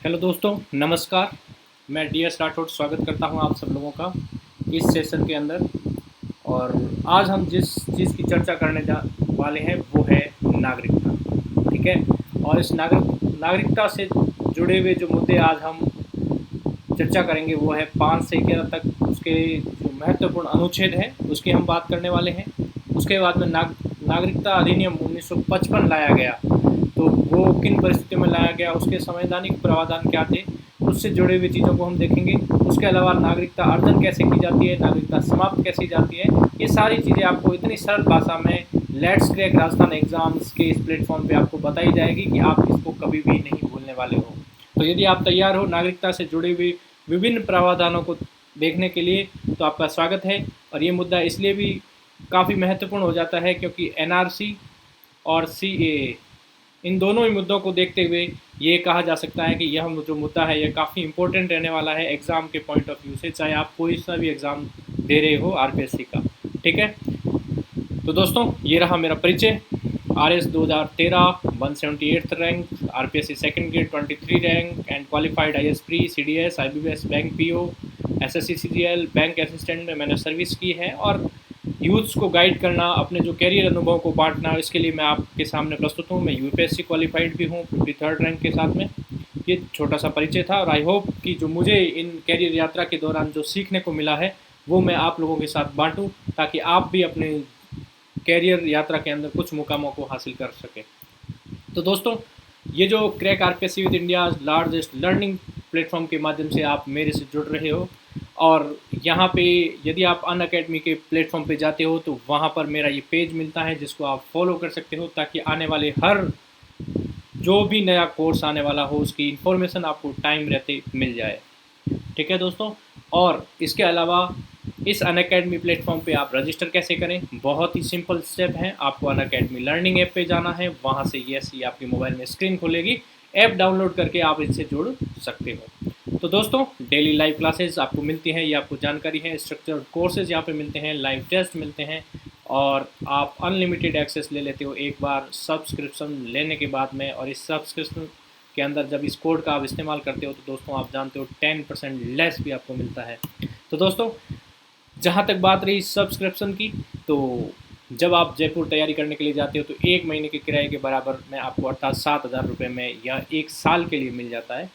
Hello दोस्तों, नमस्कार। मैं DS राठौड़ स्वागत करता हूं आप सब लोगों का इस सेशन के अंदर। और आज हम जिस चीज़ की चर्चा करने जा वाले हैं वो है नागरिकता। ठीक है। और इस नागरिकता से जुड़े हुए जो मुद्दे आज हम चर्चा करेंगे वो है 5 से 11 तक उसके जो महत्वपूर्ण अनुच्छेद हैं उसकी हम बात करने वाले हैं। उसके बाद में नागरिकता अधिनियम 1955 लाया गया, तो वो किन परिस्थितियों में लाया गया, उसके संवैधानिक प्रावधान क्या थे, उससे जुड़े हुए चीज़ों को हम देखेंगे। उसके अलावा नागरिकता अर्जन कैसे की जाती है, नागरिकता समाप्त कैसे जाती है, ये सारी चीज़ें आपको इतनी सरल भाषा में लेट्स क्रैक राजस्थान एग्जाम्स के इस प्लेटफॉर्म पे आपको बताई जाएगी कि आप इसको कभी भी नहीं भूलने वाले हो। तो यदि आप तैयार हो नागरिकता से जुड़े हुए विभिन्न प्रावधानों को देखने के लिए, तो आपका स्वागत है। और ये मुद्दा इसलिए भी काफ़ी महत्वपूर्ण हो जाता है क्योंकि NRC और CAA इन दोनों ही मुद्दों को देखते हुए ये कहा जा सकता है कि यह जो मुद्दा है यह काफ़ी इंपॉर्टेंट रहने वाला है एग्ज़ाम के पॉइंट ऑफ व्यू से, चाहे आप कोई सा भी एग्ज़ाम दे रहे हो RPSC का। ठीक है। तो दोस्तों, ये रहा मेरा परिचय। RS 2013 178th rank, RPSC second grade 23 rank and qualified IS pre CDS IBPS bank PO SSC CGL bank assistant में मैंने सर्विस की है। और यूथ्स को गाइड करना, अपने जो कैरियर अनुभव को बांटना, इसके लिए मैं आपके सामने प्रस्तुत हूँ। मैं UPSC क्वालिफाइड भी हूँ 53rd रैंक के साथ में। ये छोटा सा परिचय था और आई होप कि जो मुझे इन कैरियर यात्रा के दौरान जो सीखने को मिला है वो मैं आप लोगों के साथ बांटूं, ताकि आप भी अपने कैरियर यात्रा के अंदर कुछ मुकामों को हासिल कर सकें। तो दोस्तों, ये जो crack RPSC with India largest learning platform के माध्यम से आप मेरे से जुड़ रहे हो, और यहाँ पे यदि आप अनअकैडमी के प्लेटफॉर्म पे जाते हो तो वहाँ पर मेरा ये पेज मिलता है जिसको आप फॉलो कर सकते हो, ताकि आने वाले हर जो भी नया कोर्स आने वाला हो उसकी इन्फॉर्मेशन आपको टाइम रहते मिल जाए। ठीक है दोस्तों। और इसके अलावा इस अनअकैडमी प्लेटफॉर्म पे आप रजिस्टर कैसे करें, बहुत ही सिंपल स्टेप है। आपको अनअकैडमी लर्निंग ऐप पे जाना है, वहाँ से ये आपकी मोबाइल में स्क्रीन खुलेगी, ऐप डाउनलोड करके आप इससे जुड़ सकते हो। तो दोस्तों, डेली लाइव क्लासेस आपको मिलती हैं, ये आपको जानकारी है। स्ट्रक्चर्ड कोर्सेज यहाँ पे मिलते हैं, लाइव टेस्ट मिलते हैं, और आप अनलिमिटेड एक्सेस ले लेते हो एक बार सब्सक्रिप्शन लेने के बाद में। और इस सब्सक्रिप्शन के अंदर जब इस कोड का आप इस्तेमाल करते हो तो दोस्तों आप जानते हो 10% लेस भी आपको मिलता है। तो दोस्तों, जहाँ तक बात रही सब्सक्रिप्शन की, तो जब आप जयपुर तैयारी करने के लिए जाते हो तो 1 महीने के किराए के बराबर में आपको अर्थात 7,000 रुपये में या 1 साल के लिए मिल जाता है।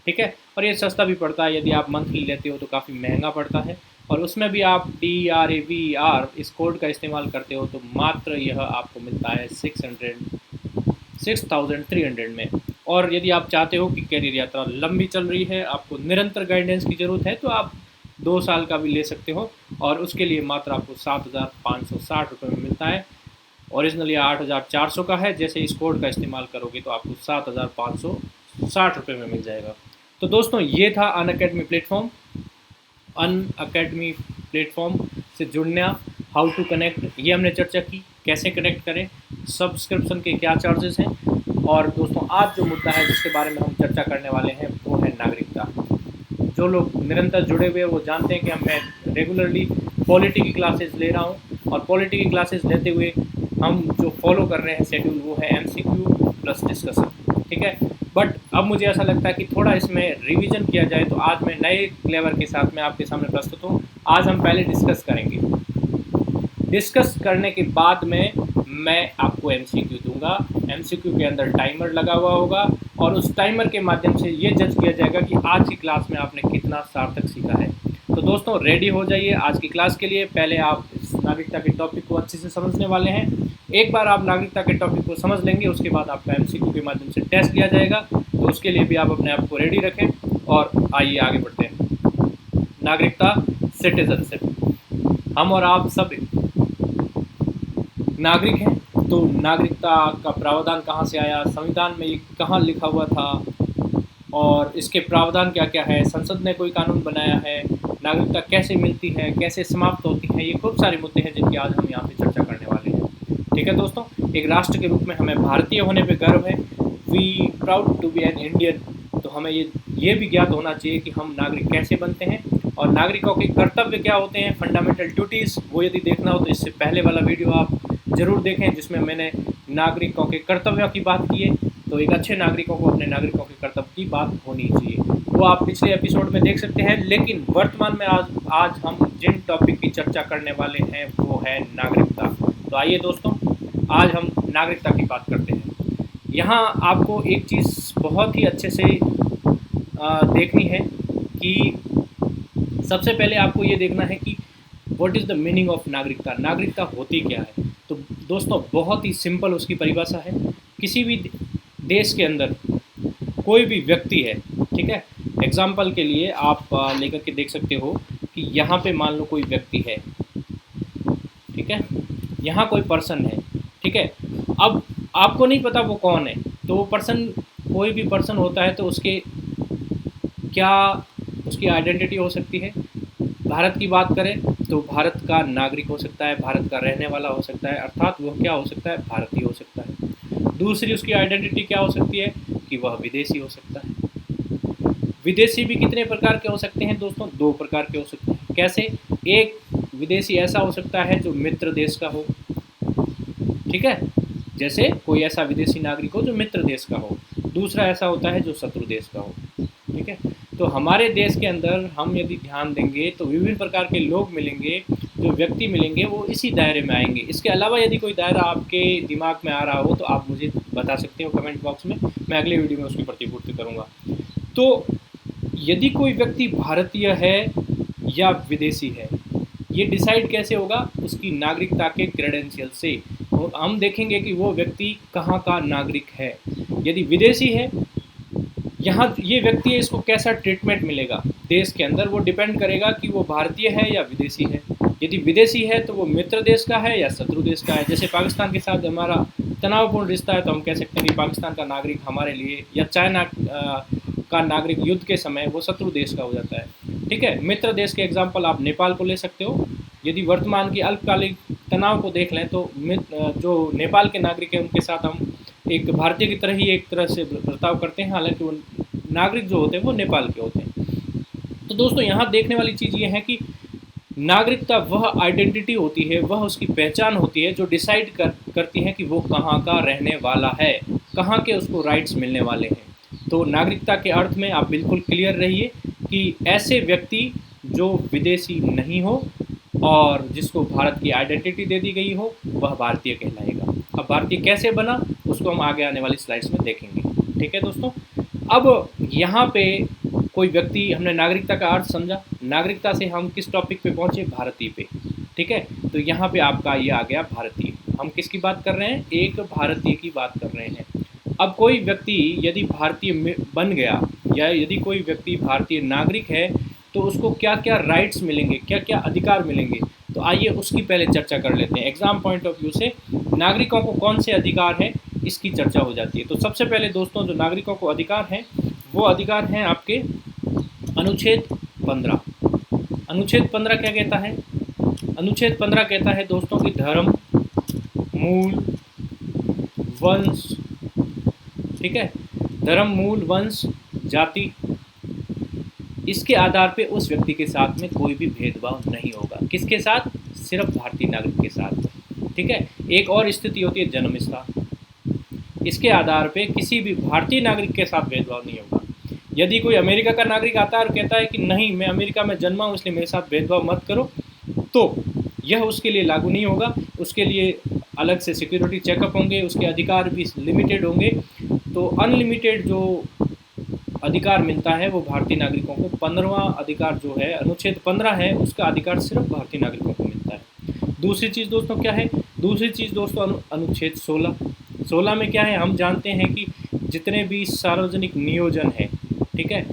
ठीक है। और ये सस्ता भी पड़ता है, यदि आप मंथली लेते हो तो काफ़ी महंगा पड़ता है। और उसमें भी आप DRAVR इस कोड का इस्तेमाल करते हो तो मात्र यह आपको मिलता है 6,300 में। और यदि आप चाहते हो कि कैरियर यात्रा लंबी चल रही है, आपको निरंतर गाइडेंस की ज़रूरत है, तो आप 2 साल का भी ले सकते हो, और उसके लिए मात्र आपको 7,560 रुपये में मिलता है। ओरिजिनली 8,400 का है, जैसे इस कोड का इस्तेमाल करोगे तो आपको 7,560 रुपये में मिल जाएगा। तो दोस्तों, ये था अनअकैडमी प्लेटफॉर्म से जुड़ना, हाउ टू कनेक्ट, ये हमने चर्चा की, कैसे कनेक्ट करें, सब्सक्रिप्शन के क्या चार्जेस हैं। और दोस्तों, आज जो मुद्दा है जिसके बारे में हम चर्चा करने वाले हैं वो है नागरिकता। जो लोग निरंतर जुड़े हुए हैं वो जानते हैं कि मैं रेगुलरली पॉलिटी की क्लासेस ले रहा हूँ, और पॉलिटी की क्लासेस लेते हुए हम जो फॉलो कर रहे हैं शेड्यूल वो है MCQ प्लस डिस्कशन। ठीक है। बट अब मुझे ऐसा लगता है कि थोड़ा इसमें रिवीजन किया जाए, तो आज मैं नए फ्लेवर के साथ में आपके सामने प्रस्तुत हूँ। आज हम पहले डिस्कस करेंगे, डिस्कस करने के बाद में मैं आपको MCQ दूंगा। MCQ के अंदर टाइमर लगा हुआ होगा, और उस टाइमर के माध्यम से ये जज किया जाएगा कि आज की क्लास में आपने कितना सार्थक सीखा है। तो दोस्तों, रेडी हो जाइए आज की क्लास के लिए। पहले आप इस नागरिकता के टॉपिक को अच्छे से समझने वाले हैं। एक बार आप नागरिकता के टॉपिक को समझ लेंगे, उसके बाद आपका MCQ के माध्यम से टेस्ट लिया जाएगा। तो उसके लिए भी आप अपने आप को रेडी रखें, और आइए आगे बढ़ते हैं। नागरिकता, सिटीजनशिप। हम और आप सब नागरिक हैं, तो नागरिकता का प्रावधान कहाँ से आया, संविधान में ये कहाँ लिखा हुआ था, और इसके प्रावधान क्या क्या है, संसद ने कोई कानून बनाया है, नागरिकता कैसे मिलती है, कैसे समाप्त होती है, ये खूब सारे मुद्दे हैं जिनकी आज हम यहाँ पे चर्चा करने वाले हैं। ठीक है दोस्तों, एक राष्ट्र के रूप में हमें भारतीय होने पे गर्व है। We proud to be an Indian. तो हमें ये भी ज्ञात होना चाहिए कि हम नागरिक कैसे बनते हैं, और नागरिकों के कर्तव्य क्या होते हैं, फंडामेंटल ड्यूटीज़। वो यदि देखना हो तो इससे पहले वाला वीडियो आप ज़रूर देखें, जिसमें मैंने नागरिकों के कर्तव्यों की बात की है। तो एक अच्छे नागरिकों को अपने नागरिकों के कर्तव्य की बात होनी चाहिए, वो आप पिछले एपिसोड में देख सकते हैं। लेकिन वर्तमान में आज हम जिन टॉपिक की चर्चा करने वाले हैं वो है नागरिकता। तो आइए दोस्तों, आज हम नागरिकता की बात करते हैं। यहाँ आपको एक चीज़ बहुत ही अच्छे से देखनी है कि सबसे पहले आपको ये देखना है कि what is the meaning of नागरिकता। नागरिकता होती क्या है? तो दोस्तों बहुत ही सिंपल उसकी परिभाषा है। किसी भी देश के अंदर कोई भी व्यक्ति है, ठीक है, एग्जाम्पल के लिए आप लेकर के देख सकते हो कि यहाँ पे मान लो कोई व्यक्ति है, ठीक है, यहाँ कोई पर्सन है, ठीक है। अब आपको नहीं पता वो कौन है, तो वो पर्सन, कोई भी पर्सन होता है तो उसके क्या उसकी आइडेंटिटी हो सकती है। भारत की बात करें तो भारत का नागरिक हो सकता है, भारत का रहने वाला हो सकता है, अर्थात वो क्या हो सकता है, भारतीय हो सकता है। दूसरी उसकी आइडेंटिटी क्या हो सकती है कि वह विदेशी हो सकता है। विदेशी भी कितने प्रकार के हो सकते हैं दोस्तों? 2 प्रकार के हो सकते हैं। कैसे? एक विदेशी ऐसा हो सकता है जो मित्र देश का हो, ठीक है, जैसे कोई ऐसा विदेशी नागरिक हो जो मित्र देश का हो। दूसरा ऐसा होता है जो शत्रु देश का हो, ठीक है। तो हमारे देश के अंदर हम यदि ध्यान देंगे तो विभिन्न प्रकार के लोग मिलेंगे, जो व्यक्ति मिलेंगे वो इसी दायरे में आएंगे। इसके अलावा यदि कोई दायरा आपके दिमाग में आ रहा हो तो आप मुझे बता सकते हो कमेंट बॉक्स में, मैं अगले वीडियो में उसकी प्रतिपूर्ति करूँगा। तो यदि कोई व्यक्ति भारतीय है या विदेशी है, ये डिसाइड कैसे होगा? उसकी नागरिकता के क्रेडेंशियल से। और हम देखेंगे कि वो व्यक्ति कहाँ का नागरिक है। यदि विदेशी है, यहाँ ये व्यक्ति है, इसको कैसा ट्रीटमेंट मिलेगा देश के अंदर, वो डिपेंड करेगा कि वो भारतीय है या विदेशी है। यदि विदेशी है तो वो मित्र देश का है या शत्रु देश का है। जैसे पाकिस्तान के साथ हमारा तनावपूर्ण रिश्ता है तो हम कह सकते हैं कि पाकिस्तान का नागरिक हमारे लिए, या चाइना का नागरिक युद्ध के समय वो शत्रु देश का हो जाता है, ठीक है। मित्र देश के एग्जाम्पल आप नेपाल को ले सकते हो। यदि वर्तमान की अल्पकालिक तनाव को देख लें तो जो नेपाल के नागरिक हैं उनके साथ हम एक भारतीय की तरह ही एक तरह से बर्ताव करते हैं, हालांकि वो नागरिक जो होते हैं वो नेपाल के होते हैं। तो दोस्तों यहाँ देखने वाली चीज़ ये है कि नागरिकता वह आइडेंटिटी होती है, वह उसकी पहचान होती है जो डिसाइड करती है कि वो कहाँ का रहने वाला है, कहाँ के उसको राइट्स मिलने वाले हैं। तो नागरिकता के अर्थ में आप बिल्कुल क्लियर रहिए कि ऐसे व्यक्ति जो विदेशी नहीं हो और जिसको भारत की आइडेंटिटी दे दी गई हो वह भारतीय कहलाएगा। अब भारतीय कैसे बना उसको हम आगे आने वाली स्लाइड्स में देखेंगे, ठीक है दोस्तों। अब यहाँ पे कोई व्यक्ति, हमने नागरिकता का अर्थ समझा, नागरिकता से हम किस टॉपिक पे पहुँचे? भारतीय पे, ठीक है। तो यहाँ पे आपका ये आ गया भारतीय। हम किसकी बात कर रहे हैं? एक भारतीय की बात कर रहे हैं। अब कोई व्यक्ति यदि भारतीय बन गया या यदि कोई व्यक्ति भारतीय नागरिक है तो उसको क्या क्या राइट्स मिलेंगे, क्या क्या अधिकार मिलेंगे, तो आइए उसकी पहले चर्चा कर लेते हैं। एग्जाम पॉइंट ऑफ व्यू से नागरिकों को कौन से अधिकार हैं इसकी चर्चा हो जाती है। तो सबसे पहले दोस्तों जो नागरिकों को अधिकार हैं वो अधिकार हैं आपके अनुच्छेद 15। अनुच्छेद 15 क्या कहता है? अनुच्छेद 15 कहता है दोस्तों कि धर्म, मूल, वंश, ठीक है, धर्म, मूल, वंश, जाति, इसके आधार पे उस व्यक्ति के साथ में कोई भी भेदभाव नहीं होगा। किसके साथ? सिर्फ भारतीय नागरिक के साथ, ठीक है। एक और स्थिति होती है जन्म स्थान, इसके आधार पे किसी भी भारतीय नागरिक के साथ भेदभाव नहीं होगा। यदि कोई अमेरिका का नागरिक आता है और कहता है कि नहीं मैं अमेरिका में जन्मा हूँ इसलिए मेरे साथ भेदभाव मत करो, तो यह उसके लिए लागू नहीं होगा। उसके लिए अलग से सिक्योरिटी चेकअप होंगे, उसके अधिकार भी लिमिटेड होंगे। तो अनलिमिटेड जो अधिकार मिलता है वो भारतीय नागरिकों को 15वां अधिकार जो है, अनुच्छेद 15 है, उसका अधिकार सिर्फ भारतीय नागरिकों को मिलता है। दूसरी चीज़ दोस्तों क्या है? दूसरी चीज़ दोस्तों अनुच्छेद 16 में क्या है? हम जानते हैं कि जितने भी सार्वजनिक नियोजन है, ठीक है,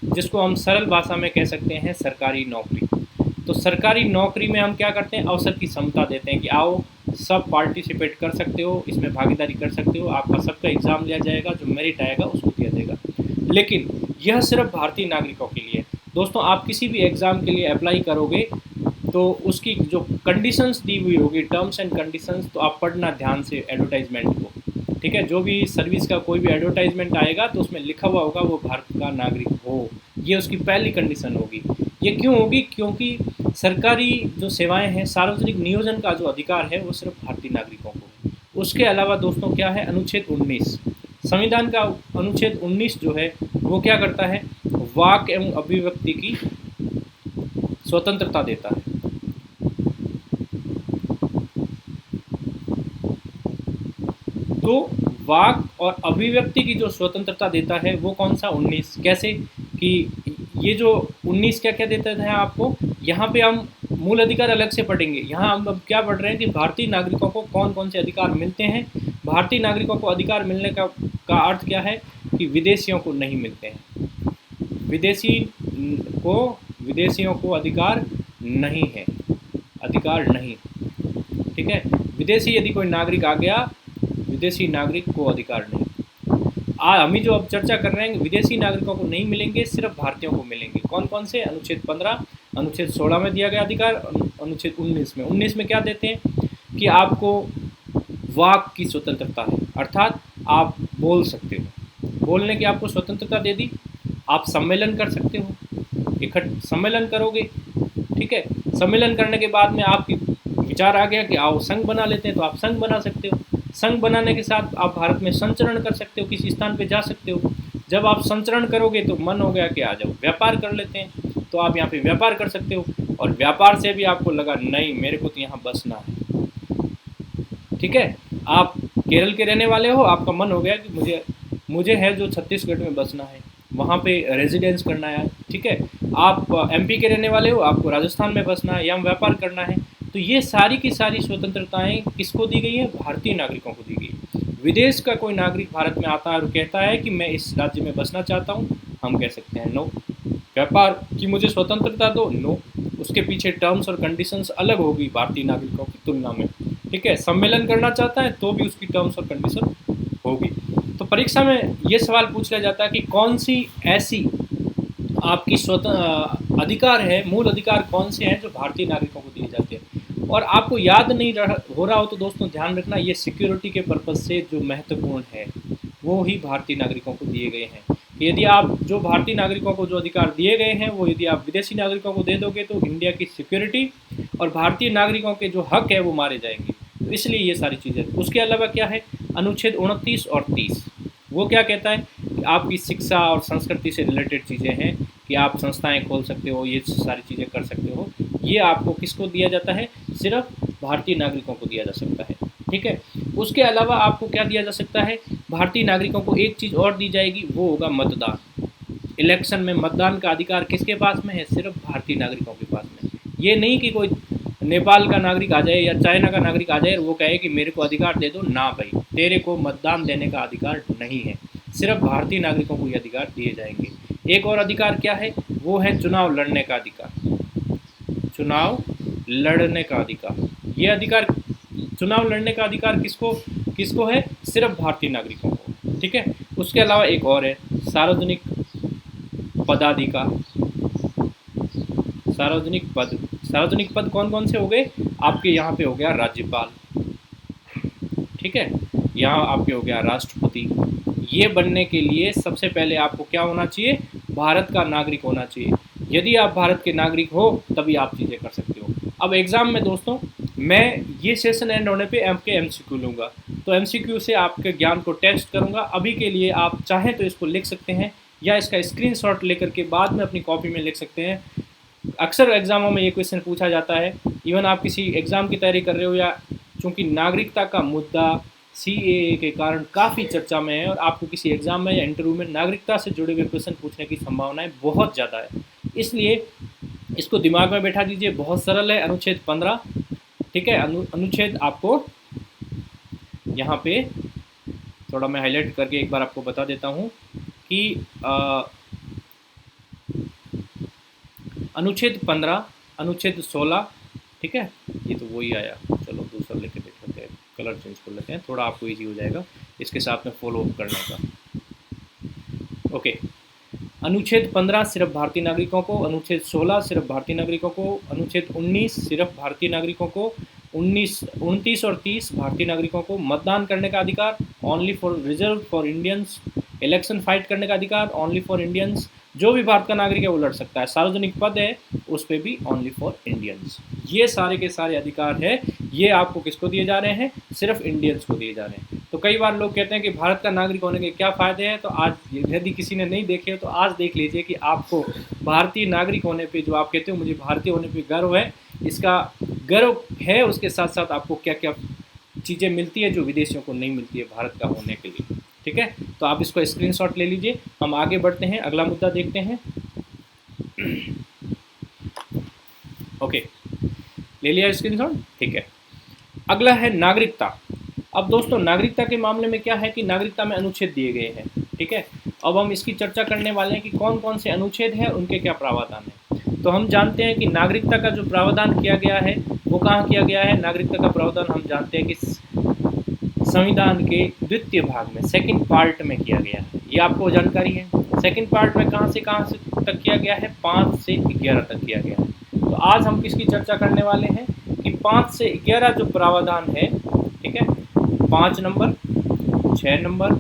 जिसको हम सरल भाषा में कह सकते हैं सरकारी नौकरी। तो सरकारी नौकरी में हम क्या करते हैं? अवसर की समता देते हैं कि आओ सब पार्टिसिपेट कर सकते हो, इसमें भागीदारी कर सकते हो, आपका सबका एग्ज़ाम लिया जाएगा, जो मेरिट आएगा उसको दिया जाएगा। लेकिन यह सिर्फ भारतीय नागरिकों के लिए। दोस्तों आप किसी भी एग्ज़ाम के लिए अप्लाई करोगे तो उसकी जो कंडीशंस दी हुई होगी, टर्म्स एंड कंडीशंस, तो आप पढ़ना ध्यान से एडवर्टाइजमेंट को, ठीक है। जो भी सर्विस का कोई भी एडवर्टाइजमेंट आएगा तो उसमें लिखा हुआ होगा वो भारत का नागरिक हो, ये उसकी पहली कंडीशन होगी। ये क्यों होगी? क्योंकि सरकारी जो सेवाएं हैं, सार्वजनिक नियोजन का जो अधिकार है वो सिर्फ भारतीय नागरिकों को है। उसके अलावा दोस्तों क्या है? अनुच्छेद 19 संविधान का अनुच्छेद 19 जो है वो क्या करता है, वाक एवं अभिव्यक्ति की स्वतंत्रता देता है। तो वाक और अभिव्यक्ति की जो स्वतंत्रता देता है वो कौन सा 19, कैसे कि ये जो 19 क्या क्या देता है आपको, यहाँ पे हम मूल अधिकार अलग से पढ़ेंगे, यहाँ हम अब क्या पढ़ रहे हैं कि भारतीय नागरिकों को कौन कौन से अधिकार मिलते हैं। भारतीय नागरिकों को अधिकार मिलने का अर्थ क्या है कि विदेशियों को नहीं मिलते हैं, विदेशियों को अधिकार नहीं है, अधिकार नहीं, ठीक है। विदेशी यदि कोई नागरिक आ गया, विदेशी नागरिक को अधिकार नहीं। हम जो अब चर्चा कर रहे हैं विदेशी नागरिकों को नहीं मिलेंगे, सिर्फ भारतीयों को मिलेंगे। कौन कौन से, अनुच्छेद 15, अनुच्छेद 16 में दिया गया अधिकार, अनुच्छेद 19 में क्या देते हैं कि आपको वाक की स्वतंत्रता है, अर्थात आप बोल सकते हो, बोलने की आपको स्वतंत्रता दे दी। आप सम्मेलन कर सकते हो, सम्मेलन करोगे, ठीक है। सम्मेलन करने के बाद में आपकी विचार आ गया कि आओ संघ बना लेते हैं, तो आप संघ बना सकते हो। संघ बनाने के साथ आप भारत में संचरण कर सकते हो, किसी स्थान पे जा सकते हो। जब आप संचरण करोगे तो मन हो गया कि आ जाओ व्यापार कर लेते हैं, तो आप यहाँ पे व्यापार कर सकते हो। और व्यापार से भी आपको लगा नहीं मेरे को तो यहाँ बसना है, ठीक है। आप केरल के रहने वाले हो, आपका मन हो गया कि मुझे है जो छत्तीसगढ़ में बसना है, वहाँ पे रेजिडेंस करना है, ठीक है। आप एमपी के रहने वाले हो, आपको राजस्थान में बसना है या व्यापार करना है। तो ये सारी की सारी स्वतंत्रताएं किसको दी गई है, भारतीय नागरिकों को दी गई है। विदेश का कोई नागरिक भारत में आता है और कहता है कि मैं इस राज्य में बसना चाहता हूँ, हम कह सकते हैं नो। व्यापार की मुझे स्वतंत्रता दो, नो। उसके पीछे टर्म्स और कंडीशंस अलग होगी भारतीय नागरिकों की तुलना में, ठीक है। सम्मेलन करना चाहता है तो भी उसकी टर्म्स और कंडीशन होगी। तो परीक्षा में ये सवाल पूछ लिया जाता है कि कौन सी ऐसी आपकी अधिकार है, मूल अधिकार कौन से हैं जो भारतीय नागरिकों को दिए जाते हैं। और आपको याद नहीं हो रहा हो तो दोस्तों ध्यान रखना, ये सिक्योरिटी के पर्पज़ से जो महत्वपूर्ण है वो ही भारतीय नागरिकों को दिए गए हैं। यदि आप जो भारतीय नागरिकों को जो अधिकार दिए गए हैं वो यदि आप विदेशी नागरिकों को दे दोगे तो इंडिया की सिक्योरिटी और भारतीय नागरिकों के जो हक है वो मारे जाएंगे। तो इसलिए ये सारी चीज़ें। उसके अलावा क्या है, अनुच्छेद 29 और 30 वो क्या कहता है कि आपकी शिक्षा और संस्कृति से रिलेटेड चीज़ें हैं कि आप संस्थाएं खोल सकते हो, ये सारी चीज़ें कर सकते हो। ये आपको किसको दिया जाता है, सिर्फ भारतीय नागरिकों को दिया जा सकता है, ठीक है। उसके अलावा आपको क्या दिया जा सकता है, भारतीय नागरिकों को एक चीज़ और दी जाएगी, वो होगा मतदान। इलेक्शन में मतदान का अधिकार किसके पास में है, सिर्फ भारतीय नागरिकों के पास में। ये नहीं कि कोई नेपाल का नागरिक आ जाए या चाइना का नागरिक आ जाए और वो कहे कि मेरे को अधिकार दे दो, ना भाई, तेरे को मतदान देने का अधिकार नहीं है, सिर्फ भारतीय नागरिकों को ये अधिकार दिए जाएंगे। एक और अधिकार क्या है, वो है चुनाव लड़ने का अधिकार। चुनाव लड़ने का अधिकार, ये अधिकार, चुनाव लड़ने का अधिकार किसको है, सिर्फ भारतीय नागरिकों को, ठीक है। उसके अलावा एक और है, सार्वजनिक पदाधिकार। सार्वजनिक पद कौन कौन से हो गए आपके, यहाँ पे हो गया राज्यपाल, ठीक है, यहाँ आपके हो गया राष्ट्रपति। ये बनने के लिए सबसे पहले आपको क्या होना चाहिए, भारत का नागरिक होना चाहिए। यदि आप भारत के नागरिक हो तभी आप चीज़ें कर सकते हो। अब एग्ज़ाम में दोस्तों मैं ये सेशन एंड होने पे आपके एमसीक्यू लूँगा, तो एमसीक्यू से आपके ज्ञान को टेस्ट करूँगा। अभी के लिए आप चाहें तो इसको लिख सकते हैं या इसका स्क्रीनशॉट लेकर के बाद में अपनी कॉपी में लिख सकते हैं। अक्सर एग्ज़ामों में ये क्वेश्चन पूछा जाता है, इवन आप किसी एग्ज़ाम की तैयारी कर रहे हो या चूँकि नागरिकता का मुद्दा CAA के कारण काफ़ी चर्चा में है और आपको किसी एग्ज़ाम में या इंटरव्यू में नागरिकता से जुड़े हुए क्वेश्चन पूछने की संभावनाएं बहुत ज़्यादा है, इसलिए इसको दिमाग में बैठा दीजिए। बहुत सरल है, अनुच्छेद 15, ठीक है। अनुच्छेद आपको यहाँ पे थोड़ा मैं हाईलाइट करके एक बार आपको बता देता हूँ कि अनुच्छेद 15, अनुच्छेद 16, ठीक है। ये तो वही आया, चलो दूसरा लेके देख लेते हैं, कलर चेंज कर लेते हैं, थोड़ा आपको इजी हो जाएगा इसके साथ में फॉलो अप करने का। ओके, अनुच्छेद 15 सिर्फ भारतीय नागरिकों को, अनुच्छेद 16 सिर्फ भारतीय नागरिकों को, अनुच्छेद 19 सिर्फ भारतीय नागरिकों को, 29 और 30 भारतीय नागरिकों को, मतदान करने का अधिकार only for reserve for Indians, election fight करने का अधिकार ओनली फॉर इंडियंस, जो भी भारत का नागरिक है वो लड़ सकता है, सार्वजनिक पद है उस पर भी ओनली फॉर इंडियंस। ये सारे के सारे अधिकार है, ये आपको किसको दिए जा रहे हैं, सिर्फ इंडियंस को दिए जा रहे हैं। तो कई बार लोग कहते हैं कि भारत का नागरिक होने के क्या फ़ायदे हैं, तो आज यदि किसी ने नहीं देखे तो आज देख लीजिए कि आपको भारतीय नागरिक होने पे, जो आप कहते हो मुझे भारतीय होने पे गर्व है, इसका गर्व है, उसके साथ साथ आपको क्या क्या चीज़ें मिलती है जो विदेशियों को नहीं मिलती है भारत का होने के लिए। ठीक है, तो आप इसको स्क्रीनशॉट ले लीजिए। हम आगे बढ़ते हैं, अगला मुद्दा देखते हैं। ओके, ले लिया स्क्रीनशॉट, ठीक है। अगला है नागरिकता। अब दोस्तों नागरिकता के मामले में क्या है कि नागरिकता में अनुच्छेद दिए गए हैं। ठीक है, अब हम इसकी चर्चा करने वाले हैं कि कौन कौन से अनुच्छेद हैं, उनके क्या प्रावधान हैं। तो हम जानते हैं कि नागरिकता का जो प्रावधान किया गया है वो कहाँ किया गया है। नागरिकता का प्रावधान हम जानते हैं कि संविधान के द्वितीय भाग में, सेकंड पार्ट में किया गया है। ये आपको जानकारी है। सेकंड पार्ट में कहाँ से तक किया गया है, 5 से 11 तक किया गया है। तो आज हम किसकी चर्चा करने वाले हैं कि 5 से 11 जो प्रावधान है, ठीक है, 5 number, 6 number,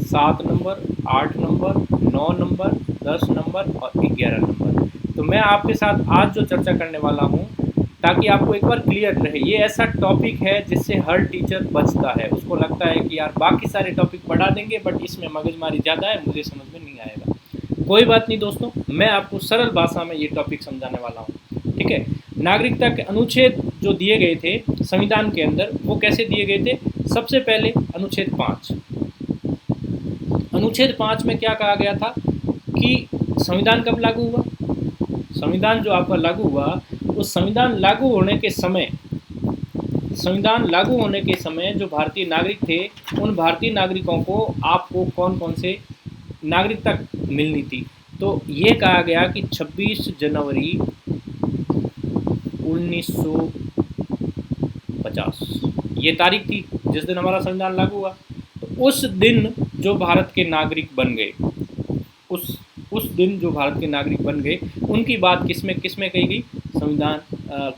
7 number, 8 number, 9 number, 10 number और 11 नंबर। तो मैं आपके साथ आज जो चर्चा करने वाला हूँ ताकि आपको एक बार क्लियर रहे। ये ऐसा टॉपिक है जिससे हर टीचर बचता है, उसको लगता है कि यार बाकी सारे टॉपिक पढ़ा देंगे बट इसमें मगजमारी ज़्यादा है, मुझे समझ में नहीं आएगा। कोई बात नहीं दोस्तों, मैं आपको सरल भाषा में ये टॉपिक समझाने वाला हूँ। ठीक है, नागरिकता के अनुच्छेद जो दिए गए थे संविधान के अंदर वो कैसे दिए गए थे। सबसे पहले अनुच्छेद 5। अनुच्छेद 5 में क्या कहा गया था कि संविधान कब लागू हुआ। संविधान जो आपका लागू हुआ, उस संविधान लागू होने के समय जो भारतीय नागरिक थे, उन भारतीय नागरिकों को आपको कौन कौन से नागरिकता मिलनी थी। तो ये कहा गया कि 26 जनवरी 1950 ये तारीख थी जिस दिन हमारा संविधान लागू हुआ। तो उस दिन जो भारत के नागरिक बन गए, उस दिन जो भारत के नागरिक बन गए, उनकी बात किसमें कही गई, संविधान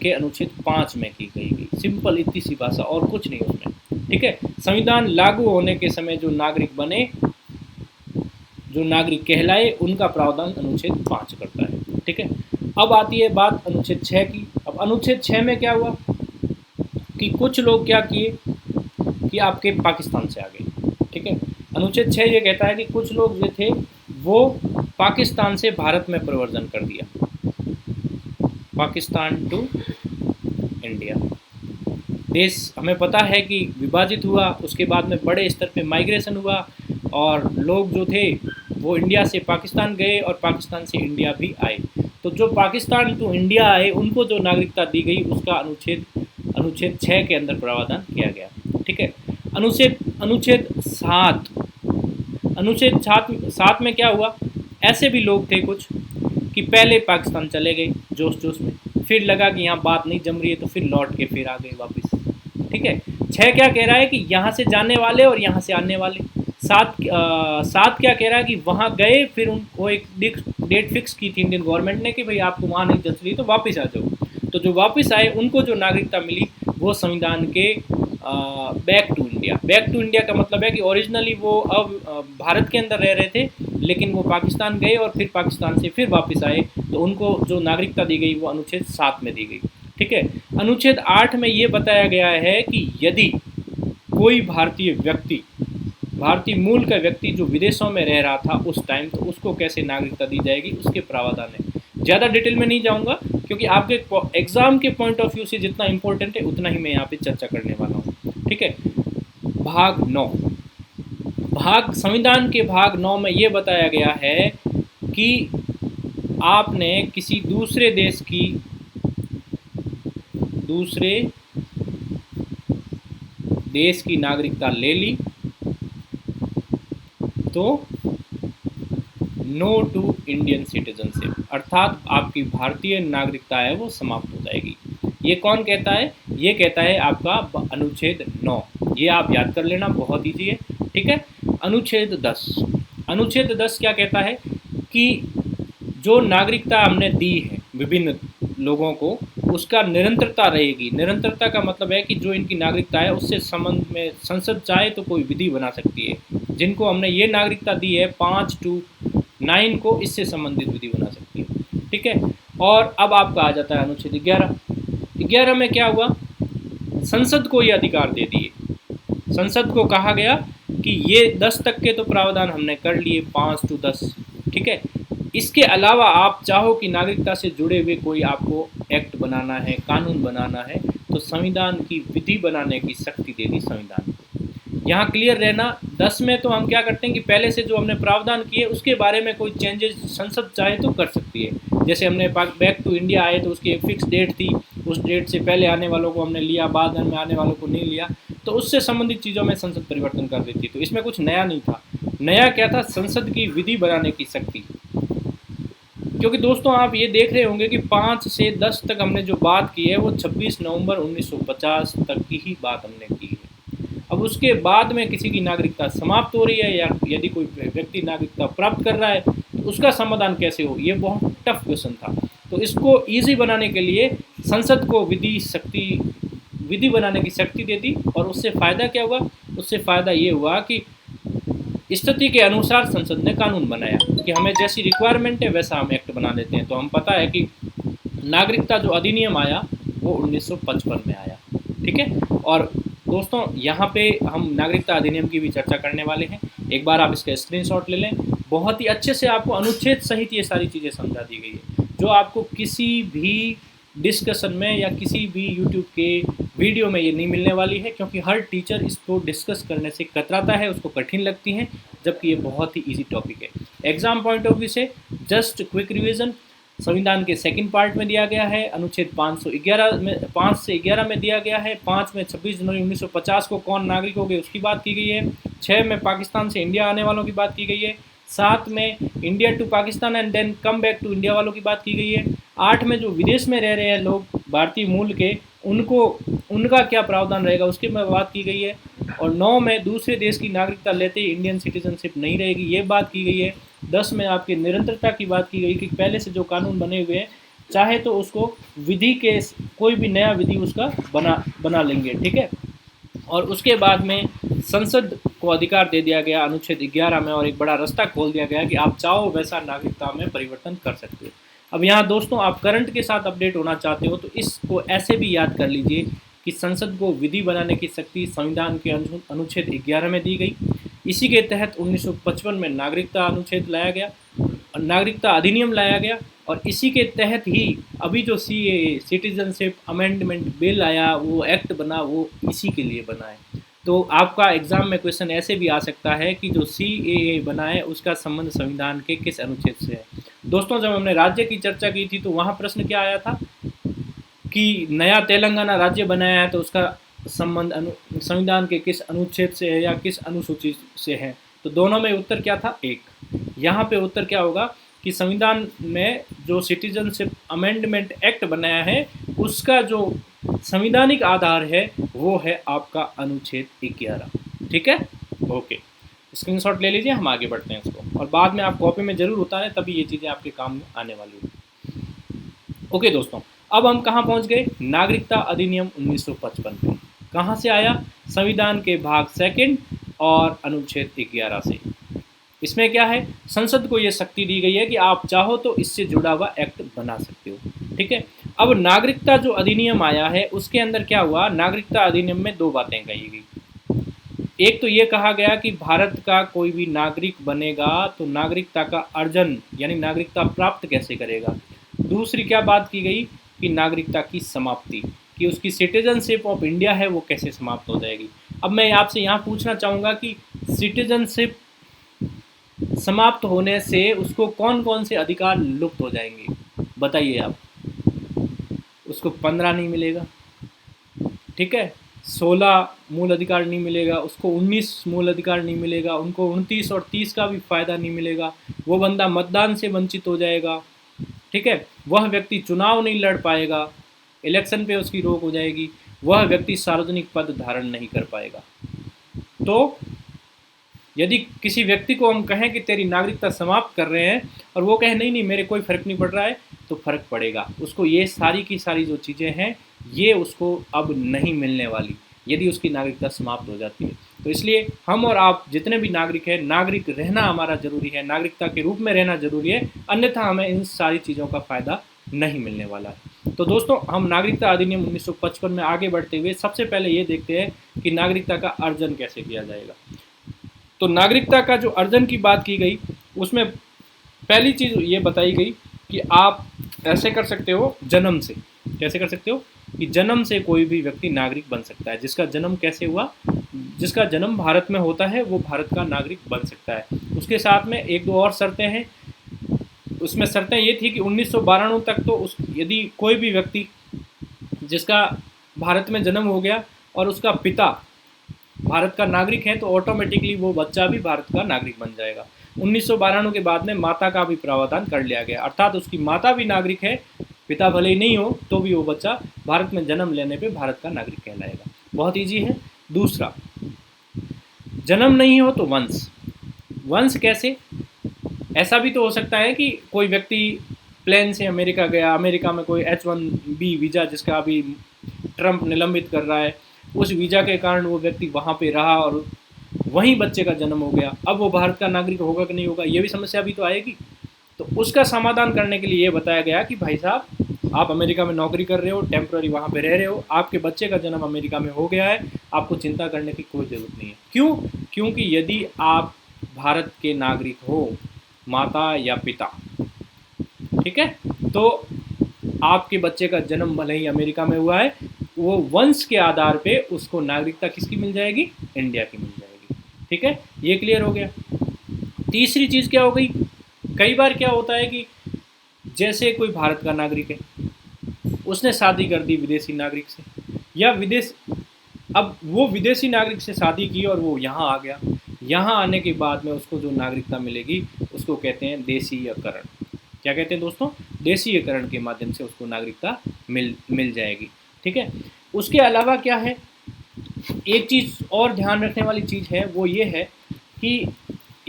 के अनुच्छेद 5 में की गई। सिंपल इतनी सी भाषा और कुछ नहीं उसमें। ठीक है, संविधान लागू होने के समय जो नागरिक बने, जो नागरिक कहलाए, उनका प्रावधान अनुच्छेद 5 करता है। ठीक है, अब आती है बात अनुच्छेद 6 की। अब अनुच्छेद 6 में क्या हुआ कि कुछ लोग क्या किए कि आपके पाकिस्तान से आ गए। ठीक है, अनुच्छेद 6 ये कहता है कि कुछ लोग जो थे वो पाकिस्तान से भारत में परिवर्तन कर दिया, पाकिस्तान टू इंडिया। देश हमें पता है कि विभाजित हुआ, उसके बाद में बड़े स्तर पे माइग्रेशन हुआ और लोग जो थे वो इंडिया से पाकिस्तान गए और पाकिस्तान से इंडिया भी आए। तो जो पाकिस्तान टू इंडिया आए उनको जो नागरिकता दी गई उसका अनुच्छेद 6 के अंदर प्रावधान किया गया। ठीक है, अनुच्छेद 7 में क्या हुआ, ऐसे भी लोग थे कुछ कि पहले पाकिस्तान चले गए जोश में, फिर लगा कि यहाँ बात नहीं जम रही है तो फिर लौट के फिर आ गए वापस। ठीक है, 6 क्या कह रहा है कि यहाँ से जाने वाले और यहाँ से आने वाले। 7 क्या कह रहा है कि वहाँ गए, फिर उनको एक डेट फिक्स की थी इंडियन गवर्नमेंट ने कि भाई आपको वहाँ नहीं जच रही तो वापस आ जाओ। तो जो वापस आए उनको जो नागरिकता मिली वो संविधान के बैक टू इंडिया का मतलब है कि ओरिजिनली वो अब भारत के अंदर रह रहे थे लेकिन वो पाकिस्तान गए और फिर पाकिस्तान से फिर वापस आए, तो उनको जो नागरिकता दी गई वो अनुच्छेद 7 में दी गई। ठीक है, अनुच्छेद 8 में ये बताया गया है कि यदि कोई भारतीय मूल का व्यक्ति जो विदेशों में रह रहा था उस टाइम, तो उसको कैसे नागरिकता दी जाएगी, उसके प्रावधान है। ज़्यादा डिटेल में नहीं जाऊँगा क्योंकि आपके एग्जाम के पॉइंट ऑफ व्यू से जितना इंपॉर्टेंट है उतना ही मैं यहाँ पे चर्चा करने वाला हूँ। ठीक है, संविधान के भाग 9 में ये बताया गया है कि आपने किसी दूसरे देश की नागरिकता ले ली तो नो टू इंडियन सिटीजनशिप, अर्थात आपकी भारतीय नागरिकता है वो समाप्त हो जाएगी। ये कौन कहता है, ये कहता है आपका अनुच्छेद 9। ये आप याद कर लेना, बहुत ईजी है। ठीक है, अनुच्छेद 10 क्या कहता है कि जो नागरिकता हमने दी है विभिन्न लोगों को, उसका निरंतरता रहेगी। निरंतरता का मतलब है कि जो इनकी नागरिकता है उससे संबंध में संसद चाहे तो कोई विधि बना सकती है। जिनको हमने ये नागरिकता दी है 5 to 9 को इससे संबंधित विधि बना सकती है। ठीक है, और अब आपका आ जाता है अनुच्छेद 11 में क्या हुआ, संसद को ये अधिकार दे दिए। संसद को कहा गया कि ये 10 तक के तो प्रावधान हमने कर लिए, 5 to 10, ठीक है। इसके अलावा आप चाहो कि नागरिकता से जुड़े हुए कोई आपको एक्ट बनाना है, कानून बनाना है, तो संविधान की विधि बनाने की शक्ति दे दी संविधान को। यहाँ क्लियर रहना, 10 में तो हम क्या करते हैं कि पहले से जो हमने प्रावधान किए उसके बारे में कोई चेंजेस संसद चाहे तो कर सकती है। जैसे हमने बैक टू इंडिया आए तो उसकी एक फिक्स डेट थी, उस डेट से पहले आने वालों को हमने लिया, बाद में आने वालों को नहीं लिया, तो उससे संबंधित चीज़ों में संसद परिवर्तन कर देती। तो इसमें कुछ नया नहीं था। नया क्या था? संसद की विधि बनाने की शक्ति। क्योंकि दोस्तों आप ये देख रहे होंगे कि 5 से 10 तक हमने जो बात की है वो 26 नवंबर 1950 तक की ही बात हमने की है। अब उसके बाद में किसी की नागरिकता समाप्त हो रही है या यदि कोई व्यक्ति नागरिकता प्राप्त कर रहा है तो उसका समाधान कैसे हो, ये बहुत टफ क्वेश्चन था। तो इसको ईजी बनाने के लिए संसद को विधि बनाने की शक्ति दे दी। और उससे फ़ायदा क्या हुआ? उससे फ़ायदा ये हुआ कि स्थिति के अनुसार संसद ने कानून बनाया कि हमें जैसी रिक्वायरमेंट है वैसा हम एक्ट बना लेते हैं। तो हम पता है कि नागरिकता जो अधिनियम आया वो 1955 में आया, ठीक है। और दोस्तों यहाँ पे हम नागरिकता अधिनियम की भी चर्चा करने वाले हैं। एक बार आप इसका स्क्रीनशॉट ले लें। बहुत ही अच्छे से आपको अनुच्छेद सहित ये सारी चीज़ें समझा दी गई है, जो आपको किसी भी डिस्कशन में या किसी भी यूट्यूब के वीडियो में ये नहीं मिलने वाली है, क्योंकि हर टीचर इसको डिस्कस करने से कतराता है, उसको कठिन लगती हैं, जबकि ये बहुत ही इजी टॉपिक है। एग्जाम पॉइंट ऑफ व्यू से जस्ट क्विक रिवीजन, संविधान के सेकंड पार्ट में दिया गया है, अनुच्छेद 511 में 5 से 11 में दिया गया है। 5 में 26 जनवरी 1950 को कौन नागरिक हो गए उसकी बात की गई है। 6 में पाकिस्तान से इंडिया आने वालों की बात की गई है। 7 में India to Pakistan and then come back to India वालों की बात की गई है। 8 में जो विदेश में रह रहे हैं लोग भारतीय मूल के, उनका क्या प्रावधान रहेगा उसकी में बात की गई है। और 9 में दूसरे देश की नागरिकता लेते ही इंडियन सिटीजनशिप नहीं रहेगी, ये बात की गई है। 10 में आपकी निरंतरता की बात की गई कि पहले से जो कानून बने हुए हैं चाहे तो उसको विधि के कोई भी नया विधि उसका बना लेंगे, ठीक है। और उसके बाद में संसद को अधिकार दे दिया गया अनुच्छेद 11 में, और एक बड़ा रास्ता खोल दिया गया कि आप चाहो वैसा नागरिकता में परिवर्तन कर सकते हो। अब यहाँ दोस्तों आप करंट के साथ अपडेट होना चाहते हो तो इसको ऐसे भी याद कर लीजिए कि संसद को विधि बनाने की शक्ति संविधान के अनुच्छेद 11 में दी गई। इसी के तहत 1955 में नागरिकता अनुच्छेद लाया गया, नागरिकता अधिनियम लाया गया, और इसी के तहत ही अभी जो CAA सिटीजनशिप अमेंडमेंट बिल आया, वो एक्ट बना, वो इसी के लिए बना है। तो आपका एग्जाम में क्वेश्चन ऐसे भी आ सकता है कि जो CAA बना है उसका संबंध संविधान के किस अनुच्छेद से है। दोस्तों जब हमने राज्य की चर्चा की थी तो वहाँ प्रश्न क्या आया था कि नया तेलंगाना राज्य बनाया है तो उसका संबंध संविधान के किस अनुच्छेद से है या किस अनुसूची से है। तो दोनों में उत्तर क्या था? एक। यहाँ पे उत्तर क्या होगा कि संविधान में जो सिटीजनशिप अमेंडमेंट एक्ट बनाया है उसका जो संवैधानिक आधार है वो है आपका अनुच्छेद 11, ठीक है। ओके, स्क्रीनशॉट ले लीजिए, हम आगे बढ़ते हैं इसको, और बाद में आप कॉपी में जरूर उतारें, तभी ये चीज़ें आपके काम में आने वाली है। ओके दोस्तों, अब हम कहाँ पहुँच गए? नागरिकता अधिनियम 1955 में। कहाँ से आया? संविधान के भाग 2 और अनुच्छेद 11 से। इसमें क्या है? संसद को ये शक्ति दी गई है कि आप चाहो तो इससे जुड़ा हुआ एक्ट बना सकते हो, ठीक है। अब नागरिकता जो अधिनियम आया है उसके अंदर क्या हुआ? नागरिकता अधिनियम में 2 बातें कही गई। एक तो ये कहा गया कि भारत का कोई भी नागरिक बनेगा तो नागरिकता का अर्जन यानी नागरिकता प्राप्त कैसे करेगा। दूसरी क्या बात की गई कि नागरिकता की समाप्ति, कि उसकी सिटीजनशिप ऑफ इंडिया है वो कैसे समाप्त हो जाएगी। अब मैं आपसे यहाँ पूछना चाहूँगा कि सिटीजनशिप समाप्त होने से उसको कौन कौन से अधिकार लुप्त हो जाएंगे, बताइए आप। उसको 15 नहीं मिलेगा, ठीक है, 16 मूल अधिकार नहीं मिलेगा, उसको 19 मूल अधिकार नहीं मिलेगा, उनको 29 और 30 का भी फायदा नहीं मिलेगा, वो बंदा मतदान से वंचित हो जाएगा, ठीक है, वह व्यक्ति चुनाव नहीं लड़ पाएगा, इलेक्शन पे उसकी रोक हो जाएगी, वह व्यक्ति सार्वजनिक पद धारण नहीं कर पाएगा। तो यदि किसी व्यक्ति को हम कहें कि तेरी नागरिकता समाप्त कर रहे हैं और वो कहे नहीं नहीं मेरे कोई फ़र्क नहीं पड़ रहा है, तो फ़र्क पड़ेगा उसको। ये सारी की सारी जो चीज़ें हैं ये उसको अब नहीं मिलने वाली यदि उसकी नागरिकता समाप्त हो जाती है। तो इसलिए हम और आप जितने भी नागरिक हैं, नागरिक रहना हमारा ज़रूरी है, नागरिकता के रूप में रहना ज़रूरी है, अन्यथा हमें इन सारी चीज़ों का फ़ायदा नहीं मिलने वाला है। तो दोस्तों, हम नागरिकता अधिनियम 1955 में आगे बढ़ते हुए सबसे पहले ये देखते हैं कि नागरिकता का अर्जन कैसे किया जाएगा। तो नागरिकता का जो अर्जन की बात की गई, उसमें पहली चीज़ ये बताई गई कि आप ऐसे कर सकते हो जन्म से। कैसे कर सकते हो कि जन्म से कोई भी व्यक्ति नागरिक बन सकता है। जिसका जन्म कैसे हुआ, जिसका जन्म भारत में होता है वो भारत का नागरिक बन सकता है। उसके साथ में एक दो और शर्तें हैं। उसमें शर्तें ये थी कि 1992 तक तो उस यदि कोई भी व्यक्ति जिसका भारत में जन्म हो गया और उसका पिता भारत का नागरिक है तो ऑटोमेटिकली वो बच्चा भी भारत का नागरिक बन जाएगा। 1992 के बाद में माता का भी प्रावधान कर लिया गया, अर्थात उसकी माता भी नागरिक है, पिता भले ही नहीं हो तो भी वो बच्चा भारत में जन्म लेने पे भारत का नागरिक कहलाएगा। बहुत ईजी है। दूसरा, जन्म नहीं हो तो वंश। वंश कैसे? ऐसा भी तो हो सकता है कि कोई व्यक्ति प्लेन से अमेरिका गया, अमेरिका में कोई H1B वीज़ा जिसका अभी ट्रंप निलंबित कर रहा है, उस वीज़ा के कारण वो व्यक्ति वहाँ पे रहा और वहीं बच्चे का जन्म हो गया। अब वो भारत का नागरिक होगा कि नहीं होगा, ये भी समस्या भी तो आएगी। तो उसका समाधान करने के लिए ये बताया गया कि भाई साहब, आप अमेरिका में नौकरी कर रहे हो, टेम्प्ररी वहाँ पे रह रहे हो, आपके बच्चे का जन्म अमेरिका में हो गया है, आपको चिंता करने की कोई ज़रूरत नहीं है। क्यों? क्योंकि यदि आप भारत के नागरिक हो, माता या पिता, ठीक है, तो आपके बच्चे का जन्म भले ही अमेरिका में हुआ है, वो वंश के आधार पे उसको नागरिकता किसकी मिल जाएगी? इंडिया की मिल जाएगी। ठीक है, ये क्लियर हो गया। तीसरी चीज़ क्या हो गई? कई बार क्या होता है कि जैसे कोई भारत का नागरिक है, उसने शादी कर दी विदेशी नागरिक से, या अब वो विदेशी नागरिक से शादी की और वो यहाँ आ गया। यहाँ आने के बाद में उसको जो नागरिकता मिलेगी उसको कहते हैं देशीयकरण। क्या कहते हैं दोस्तों? देशीयकरण के माध्यम से उसको नागरिकता मिल जाएगी। ठीक है, उसके अलावा क्या है, एक चीज़ और ध्यान रखने वाली चीज़ है, वो ये है कि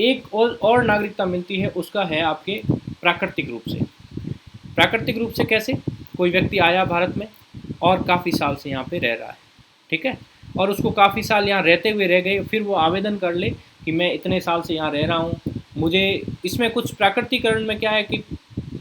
एक और नागरिकता मिलती है, उसका है आपके प्राकृतिक रूप से। प्राकृतिक रूप से कैसे? कोई व्यक्ति आया भारत में और काफ़ी साल से यहाँ पे रह रहा है, ठीक है, और उसको काफ़ी साल यहाँ रहते हुए रह गए, फिर वो आवेदन कर ले कि मैं इतने साल से यहाँ रह रहा हूँ, मुझे इसमें कुछ प्राकृतिकरण में क्या है कि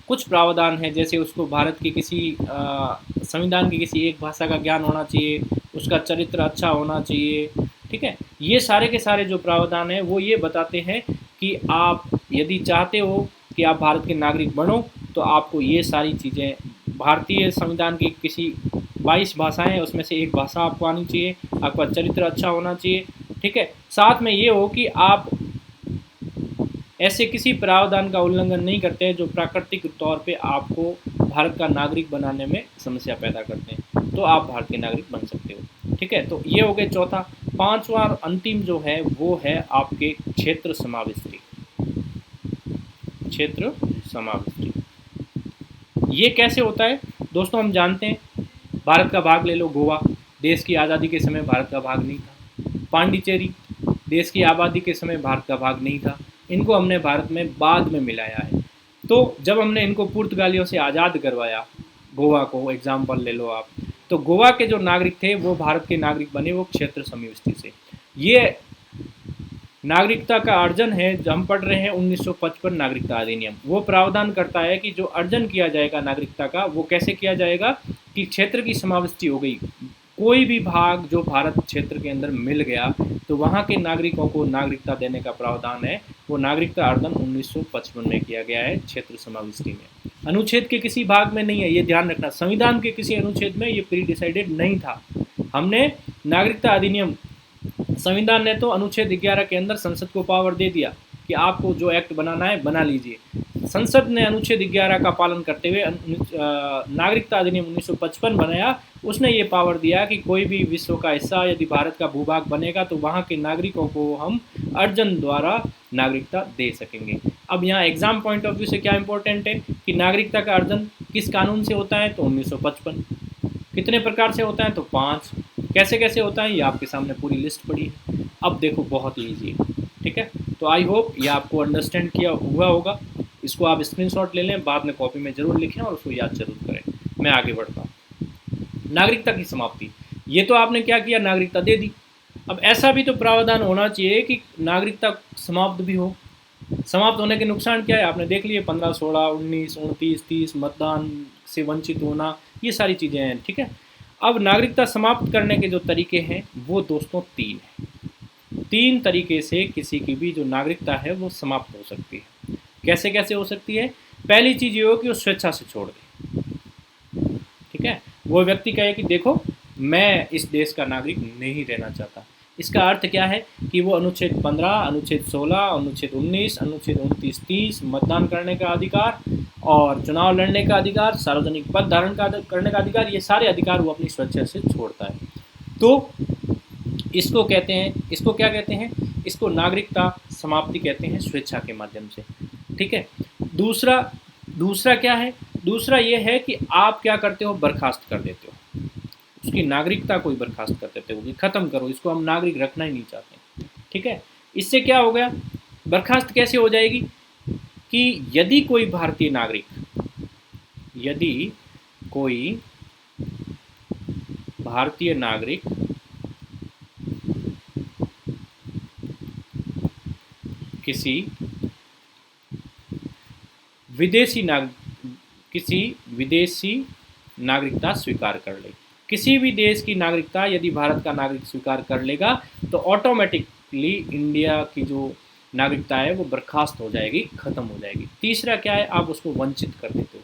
कुछ प्रावधान है, जैसे उसको भारत की किसी संविधान की किसी एक भाषा का ज्ञान होना चाहिए, उसका चरित्र अच्छा होना चाहिए। ठीक है, ये सारे के सारे जो प्रावधान हैं वो ये बताते हैं कि आप यदि चाहते हो कि आप भारत के नागरिक बनो तो आपको ये सारी चीज़ें, भारतीय संविधान की किसी 22 भाषाएं उसमें से एक भाषा आपको आनी चाहिए, आपका चरित्र अच्छा होना चाहिए। ठीक है, साथ में ये हो कि आप ऐसे किसी प्रावधान का उल्लंघन नहीं करते हैं जो प्राकृतिक तौर पे आपको भारत का नागरिक बनाने में समस्या पैदा करते हैं, तो आप भारत के नागरिक बन सकते हो। ठीक है, तो ये हो गए चौथा। पांचवा और अंतिम जो है वो है आपके क्षेत्र समाविष्टि। क्षेत्र समाविष्टि ये कैसे होता है दोस्तों? हम जानते हैं, भारत का भाग ले लो, गोवा देश की आज़ादी के समय भारत का भाग नहीं था, पांडिचेरी देश की आबादी के समय भारत का भाग नहीं था, इनको हमने भारत में बाद में मिलाया है। तो जब हमने इनको पुर्तगालियों से आज़ाद करवाया, गोवा को एग्जाम्पल ले लो आप, तो गोवा के जो नागरिक थे वो भारत के नागरिक बने, वो क्षेत्र समाविष्टि से। ये नागरिकता का अर्जन है, जो हम पढ़ रहे हैं 1955 नागरिकता अधिनियम, वो प्रावधान करता है कि जो अर्जन किया जाएगा नागरिकता का वो कैसे किया जाएगा कि क्षेत्र की समाविष्टि हो गई, कोई भी भाग जो भारत क्षेत्र के अंदर मिल गया तो वहाँ के नागरिकों को नागरिकता देने का प्रावधान है, वो नागरिकता अर्जन 1955 में किया गया है क्षेत्र समाविष्टि में। अनुच्छेद के किसी भाग में नहीं है, ये ध्यान रखना, संविधान के किसी अनुच्छेद में ये प्री डिसाइडेड नहीं था। हमने नागरिकता अधिनियम, संविधान ने तो अनुच्छेद 11 के अंदर संसद को पावर दे दिया कि आपको जो एक्ट बनाना है बना लीजिए। संसद ने अनुच्छेद 11 का पालन करते हुए नागरिकता अधिनियम 1955 बनाया। उसने ये पावर दिया कि कोई भी विश्व का हिस्सा यदि भारत का भूभाग बनेगा तो वहाँ के नागरिकों को हम अर्जन द्वारा नागरिकता दे सकेंगे। अब यहाँ एग्जाम पॉइंट ऑफ व्यू से क्या इंपॉर्टेंट है कि नागरिकता का अर्जन किस कानून से होता है, तो 1955। कितने प्रकार से होता है, तो 5। कैसे कैसे होता है ये आपके सामने पूरी लिस्ट पड़ी है। अब देखो बहुत ईजी है, ठीक है। तो आई होप ये आपको अंडरस्टैंड किया हुआ होगा। इसको आप स्क्रीनशॉट ले लें, बाद में कॉपी में ज़रूर लिखें और उसको याद जरूर करें। मैं आगे बढ़ता हूँ। नागरिकता की समाप्ति, ये तो आपने क्या किया, नागरिकता दे दी। अब ऐसा भी तो प्रावधान होना चाहिए कि नागरिकता समाप्त भी हो। समाप्त होने के नुकसान क्या है, आपने देख लिए, 15, 16, 19, 29, 30 मतदान से वंचित होना, ये सारी चीज़ें हैं, ठीक है। अब नागरिकता समाप्त करने के जो तरीके हैं वो दोस्तों तीन हैं। तीन तरीके से किसी की भी जो नागरिकता है वो समाप्त हो सकती है। कैसे कैसे हो सकती है? पहली चीज़ ये हो कि वो स्वेच्छा से छोड़ दे, ठीक है। वो व्यक्ति कहे कि देखो मैं इस देश का नागरिक नहीं रहना चाहता। इसका अर्थ क्या है कि वो अनुच्छेद 15, अनुच्छेद 16, अनुच्छेद 19, अनुच्छेद 29, 30 मतदान करने का अधिकार और चुनाव लड़ने का अधिकार, सार्वजनिक पद धारण करने का अधिकार, ये सारे अधिकार वो अपनी स्वेच्छा से छोड़ता है। तो इसको कहते हैं, इसको क्या कहते हैं? इसको नागरिकता समाप्ति कहते हैं, स्वेच्छा के माध्यम से, ठीक है। दूसरा दूसरा क्या है? दूसरा ये है कि आप क्या करते हो? बर्खास्त कर देते हो, उसकी नागरिकता को ही बर्खास्त कर देते हो कि खत्म करो, इसको हम नागरिक रखना ही नहीं चाहते, ठीक है। इससे क्या हो गया? बर्खास्त कैसे हो जाएगी कि यदि कोई भारतीय नागरिक, यदि कोई भारतीय नागरिक किसी विदेशी नागरिकता स्वीकार कर ले, किसी भी देश की नागरिकता यदि भारत का नागरिक स्वीकार कर लेगा तो ऑटोमेटिकली इंडिया की जो नागरिकता है वो बर्खास्त हो जाएगी, खत्म हो जाएगी। तीसरा क्या है? आप उसको वंचित कर देते हो।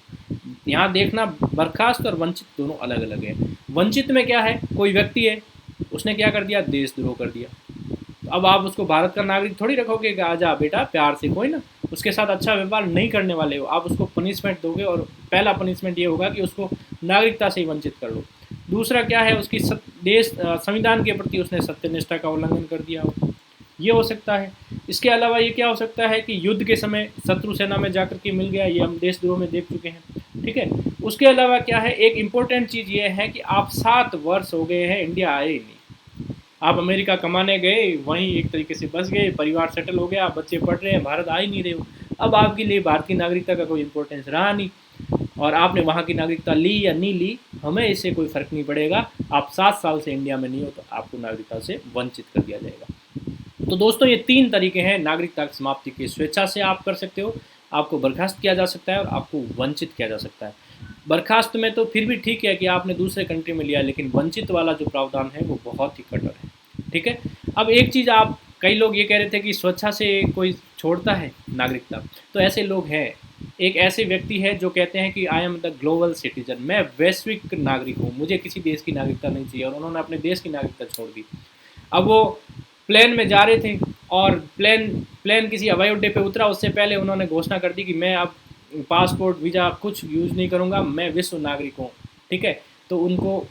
यहाँ देखना, बर्खास्त और वंचित दोनों अलग अलग है। वंचित में क्या है? कोई व्यक्ति है, उसने क्या कर दिया? देशद्रोह कर दिया। तो अब आप उसको भारत का नागरिक थोड़ी रखोगे कि आजा बेटा प्यार से, कोई ना, उसके साथ अच्छा व्यवहार नहीं करने वाले हो। आप उसको पनिशमेंट दोगे और पहला पनिशमेंट ये होगा कि उसको नागरिकता से ही वंचित कर लो। दूसरा क्या है? उसकी संविधान के प्रति उसने सत्यनिष्ठा का उल्लंघन कर दिया हो, ये हो सकता है। इसके अलावा ये क्या हो सकता है कि युद्ध के समय शत्रु सेना में जाकर के मिल गया, ये हम देशद्रोह में देख चुके हैं, ठीक है। उसके अलावा क्या है? एक इम्पोर्टेंट चीज़ ये है कि आप 7 वर्ष हो गए हैं, इंडिया आए ही नहीं। आप अमेरिका कमाने गए, वहीं एक तरीके से बस गए, परिवार सेटल हो गया, बच्चे पढ़ रहे हैं, भारत आ ही नहीं रहे हो। अब आपके लिए भारत की नागरिकता का कोई इंपॉर्टेंस रहा नहीं, और आपने वहाँ की नागरिकता ली या नहीं ली, हमें इससे कोई फ़र्क नहीं पड़ेगा। आप 7 साल से इंडिया में नहीं हो तो आपको नागरिकता से वंचित कर दिया जाएगा। तो दोस्तों ये 3 तरीके हैं नागरिकता की समाप्ति के। स्वेच्छा से आप कर सकते हो, आपको बर्खास्त किया जा सकता है और आपको वंचित किया जा सकता है। बर्खास्त में तो फिर भी ठीक है कि आपने दूसरे कंट्री में लिया, लेकिन वंचित वाला जो प्रावधान है वो बहुत ही कठोर है, ठीक है। अब एक चीज़, आप कई लोग ये कह रहे थे कि स्वेच्छा से कोई छोड़ता है नागरिकता, तो ऐसे लोग हैं। एक ऐसे व्यक्ति है जो कहते हैं कि I am the global citizen, मैं वैश्विक नागरिक हूँ, मुझे किसी देश की नागरिकता नहीं चाहिए, और उन्होंने अपने देश की नागरिकता छोड़ दी। अब वो प्लेन में जा रहे थे और प्लेन किसी हवाई अड्डे पे उतरा, उससे पहले उन्होंने घोषणा कर दी कि मैं अब पासपोर्ट वीज़ा कुछ यूज़ नहीं करूँगा, मैं विश्व नागरिक हूँ, ठीक है। तो उनको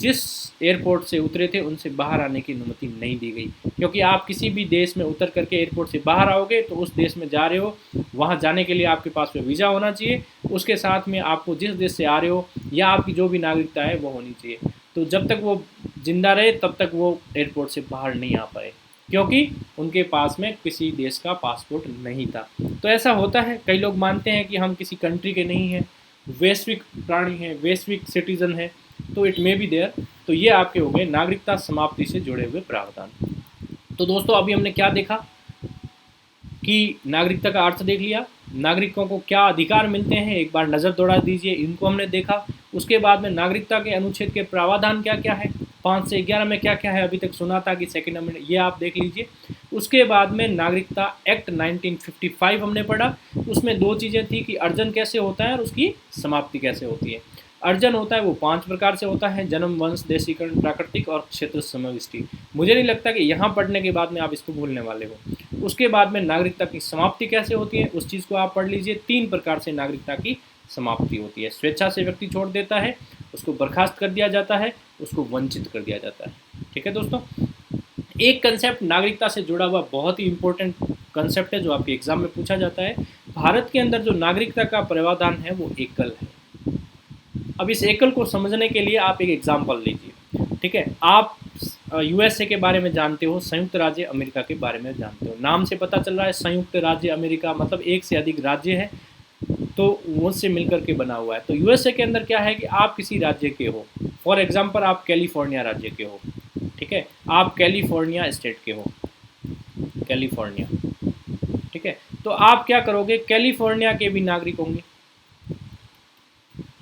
जिस एयरपोर्ट से उतरे थे उनसे बाहर आने की अनुमति नहीं दी गई, क्योंकि आप किसी भी देश में उतर करके एयरपोर्ट से बाहर आओगे तो उस देश में जा रहे हो, वहाँ जाने के लिए आपके पास में वीज़ा होना चाहिए, उसके साथ में आपको जिस देश से आ रहे हो या आपकी जो भी नागरिकता है वो होनी चाहिए। तो जब तक वो जिंदा रहे तब तक वो एयरपोर्ट से बाहर नहीं आ पाए, क्योंकि उनके पास में किसी देश का पासपोर्ट नहीं था। तो ऐसा होता है, कई लोग मानते हैं कि हम किसी कंट्री के नहीं हैं, वैश्विक प्राणी हैं, वैश्विक सिटीजन हैं, तो इट मे बी देयर। तो ये आपके हो गए नागरिकता समाप्ति से जुड़े हुए प्रावधान। तो दोस्तों अभी हमने क्या देखा कि नागरिकता का अर्थ देख लिया, नागरिकों को क्या अधिकार मिलते हैं एक बार नज़र दौड़ा दीजिए, इनको हमने देखा। उसके बाद में नागरिकता के अनुच्छेद के प्रावधान क्या क्या है, 5 से 11 में क्या क्या है, अभी तक सुना था कि सेकेंड अमेंडमेंट, ये आप देख लीजिए। उसके बाद में नागरिकता एक्ट 1955 हमने पढ़ा, उसमें 2 चीज़ें थी कि अर्जन कैसे होता है और उसकी समाप्ति कैसे होती है। अर्जन होता है वो 5 प्रकार से होता है, जन्म, वंश, देशीकरण, प्राकृतिक और क्षेत्र समाविष्टि। मुझे नहीं लगता कि यहाँ पढ़ने के बाद में आप इसको भूलने वाले हो। उसके बाद में नागरिकता की समाप्ति कैसे होती है, उस चीज़ को आप पढ़ लीजिए। 3 प्रकार से नागरिकता की समाप्ति होती है। स्वेच्छा से व्यक्ति छोड़ देता है, उसको बर्खास्त कर दिया जाता है, उसको वंचित कर दिया जाता है, ठीक है दोस्तों। एक कंसेप्ट नागरिकता से जुड़ा हुआ बहुत ही इंपॉर्टेंट कंसेप्ट है जो आपके एग्जाम में पूछा जाता है। भारत के अंदर जो नागरिकता का प्रावधान है वो एकल है। अब इस एकल को समझने के लिए आप एक एग्जाम्पल लीजिए, ठीक है। आप यूएसए के बारे में जानते हो, संयुक्त राज्य अमेरिका के बारे में जानते हो, नाम से पता चल रहा है संयुक्त राज्य अमेरिका, मतलब एक से अधिक राज्य है, तो उससे मिलकर के बना हुआ है। तो यूएसए के अंदर क्या है कि आप किसी राज्य के हो, फॉर एग्जांपल आप कैलिफोर्निया राज्य के हो, ठीक है, आप कैलिफोर्निया स्टेट के हो, कैलिफोर्निया, ठीक है। तो आप क्या करोगे, कैलिफोर्निया के भी नागरिक होंगे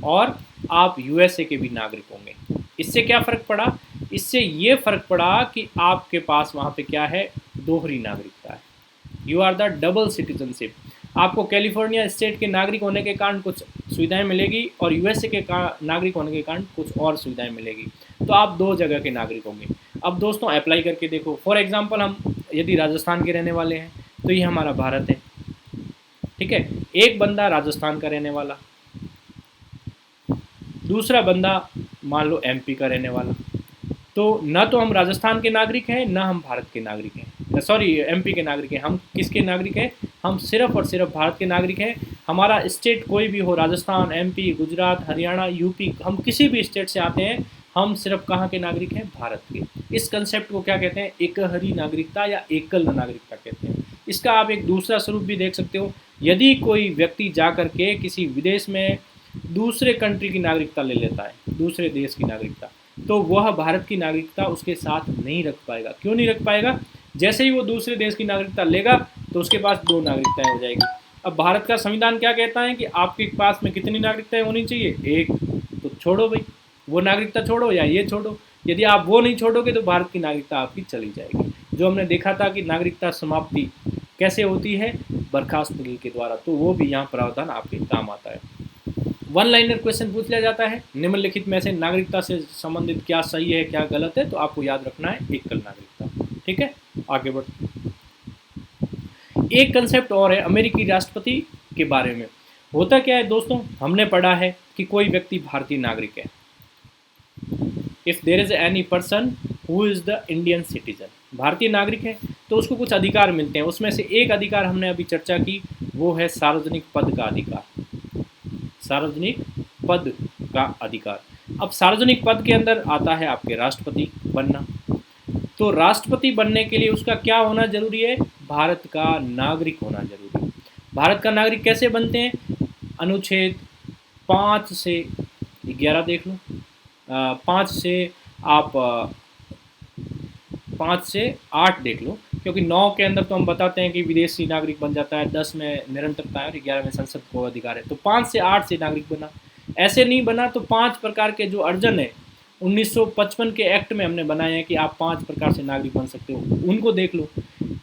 और आप यूएसए के भी नागरिक होंगे। इससे क्या फ़र्क पड़ा? इससे ये फ़र्क पड़ा कि आपके पास वहाँ पे क्या है, दोहरी नागरिकता है। You are the double citizenship. आपको कैलिफोर्निया स्टेट के नागरिक होने के कारण कुछ सुविधाएं मिलेगी और यूएसए के नागरिक होने के कारण कुछ और सुविधाएं मिलेगी। तो आप दो जगह के नागरिक होंगे। अब दोस्तों अप्लाई करके देखो। फॉर एग्जांपल हम यदि राजस्थान के रहने वाले हैं तो ये हमारा भारत है, ठीक है। एक बंदा राजस्थान का रहने वाला, दूसरा बंदा मान लो एमपी का रहने वाला। तो न तो हम राजस्थान के नागरिक हैं, न हम भारत के नागरिक हैं, सॉरी एमपी के नागरिक हैं। हम किसके नागरिक हैं? हम सिर्फ और सिर्फ भारत के नागरिक हैं। हमारा स्टेट कोई भी हो, राजस्थान, एमपी, गुजरात, हरियाणा, यूपी, हम किसी भी स्टेट से आते हैं, हम सिर्फ कहाँ के नागरिक हैं? भारत के। इस कंसेप्ट को क्या कहते हैं? एकहरी नागरिकता या एकल नागरिकता कहते हैं। इसका आप एक दूसरा स्वरूप भी देख सकते हो। यदि कोई व्यक्ति जा कर के किसी विदेश में दूसरे कंट्री की नागरिकता ले लेता है, दूसरे देश की नागरिकता, तो वह भारत की नागरिकता उसके साथ नहीं रख पाएगा। क्यों नहीं रख पाएगा? जैसे ही वो दूसरे देश की नागरिकता लेगा तो उसके पास दो नागरिकताएं हो जाएगी। अब भारत का संविधान क्या कहता है कि आपके पास में कितनी नागरिकताएं होनी चाहिए? एक। तो छोड़ो भाई, वो नागरिकता छोड़ो या ये छोड़ो। यदि आप वो नहीं छोड़ोगे तो भारत की नागरिकता आपकी चली जाएगी। जो हमने देखा था कि नागरिकता समाप्ति कैसे होती है, बर्खास्तगी के द्वारा, तो वो भी यहाँ प्रावधान आपके काम आता है। वन लाइनर क्वेश्चन पूछ लिया जाता है, निम्नलिखित में से नागरिकता से संबंधित क्या सही है क्या गलत है, तो आपको याद रखना है एकल नागरिकता, ठीक है। आगे बढ़, एक कंसेप्ट और है अमेरिकी राष्ट्रपति के बारे में। होता क्या है दोस्तों, हमने पढ़ा है कि कोई व्यक्ति भारतीय नागरिक है, if there is any person who is the Indian citizen, भारतीय नागरिक है, तो उसको कुछ अधिकार मिलते हैं। उसमें से एक अधिकार हमने अभी चर्चा की, वो है सार्वजनिक पद का अधिकार, सार्वजनिक पद का अधिकार। अब सार्वजनिक पद के अंदर आता है आपके राष्ट्रपति बनना। तो राष्ट्रपति बनने के लिए उसका क्या होना जरूरी है? भारत का नागरिक होना जरूरी है। भारत का नागरिक कैसे बनते हैं? अनुच्छेद 5 से 11 देख लो, 5 से आप 5 से 8 देख लो, क्योंकि 9 के अंदर तो हम बताते हैं कि विदेशी नागरिक बन जाता है, 10 में निरंतरता है और 11 में संसद को अधिकार है। तो 5 से 8 से नागरिक बना। ऐसे नहीं बना तो 5 प्रकार के जो अर्जन है 1955 के एक्ट में हमने बनाए हैं कि आप 5 प्रकार से नागरिक बन सकते हो, उनको देख लो।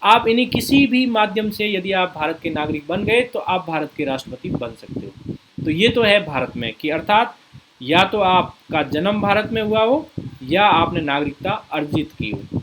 आप इन्हीं किसी भी माध्यम से यदि आप भारत के नागरिक बन गए तो आप भारत के राष्ट्रपति बन सकते हो। तो ये तो है भारत में कि अर्थात या तो आपका जन्म भारत में हुआ हो या आपने नागरिकता अर्जित की हो,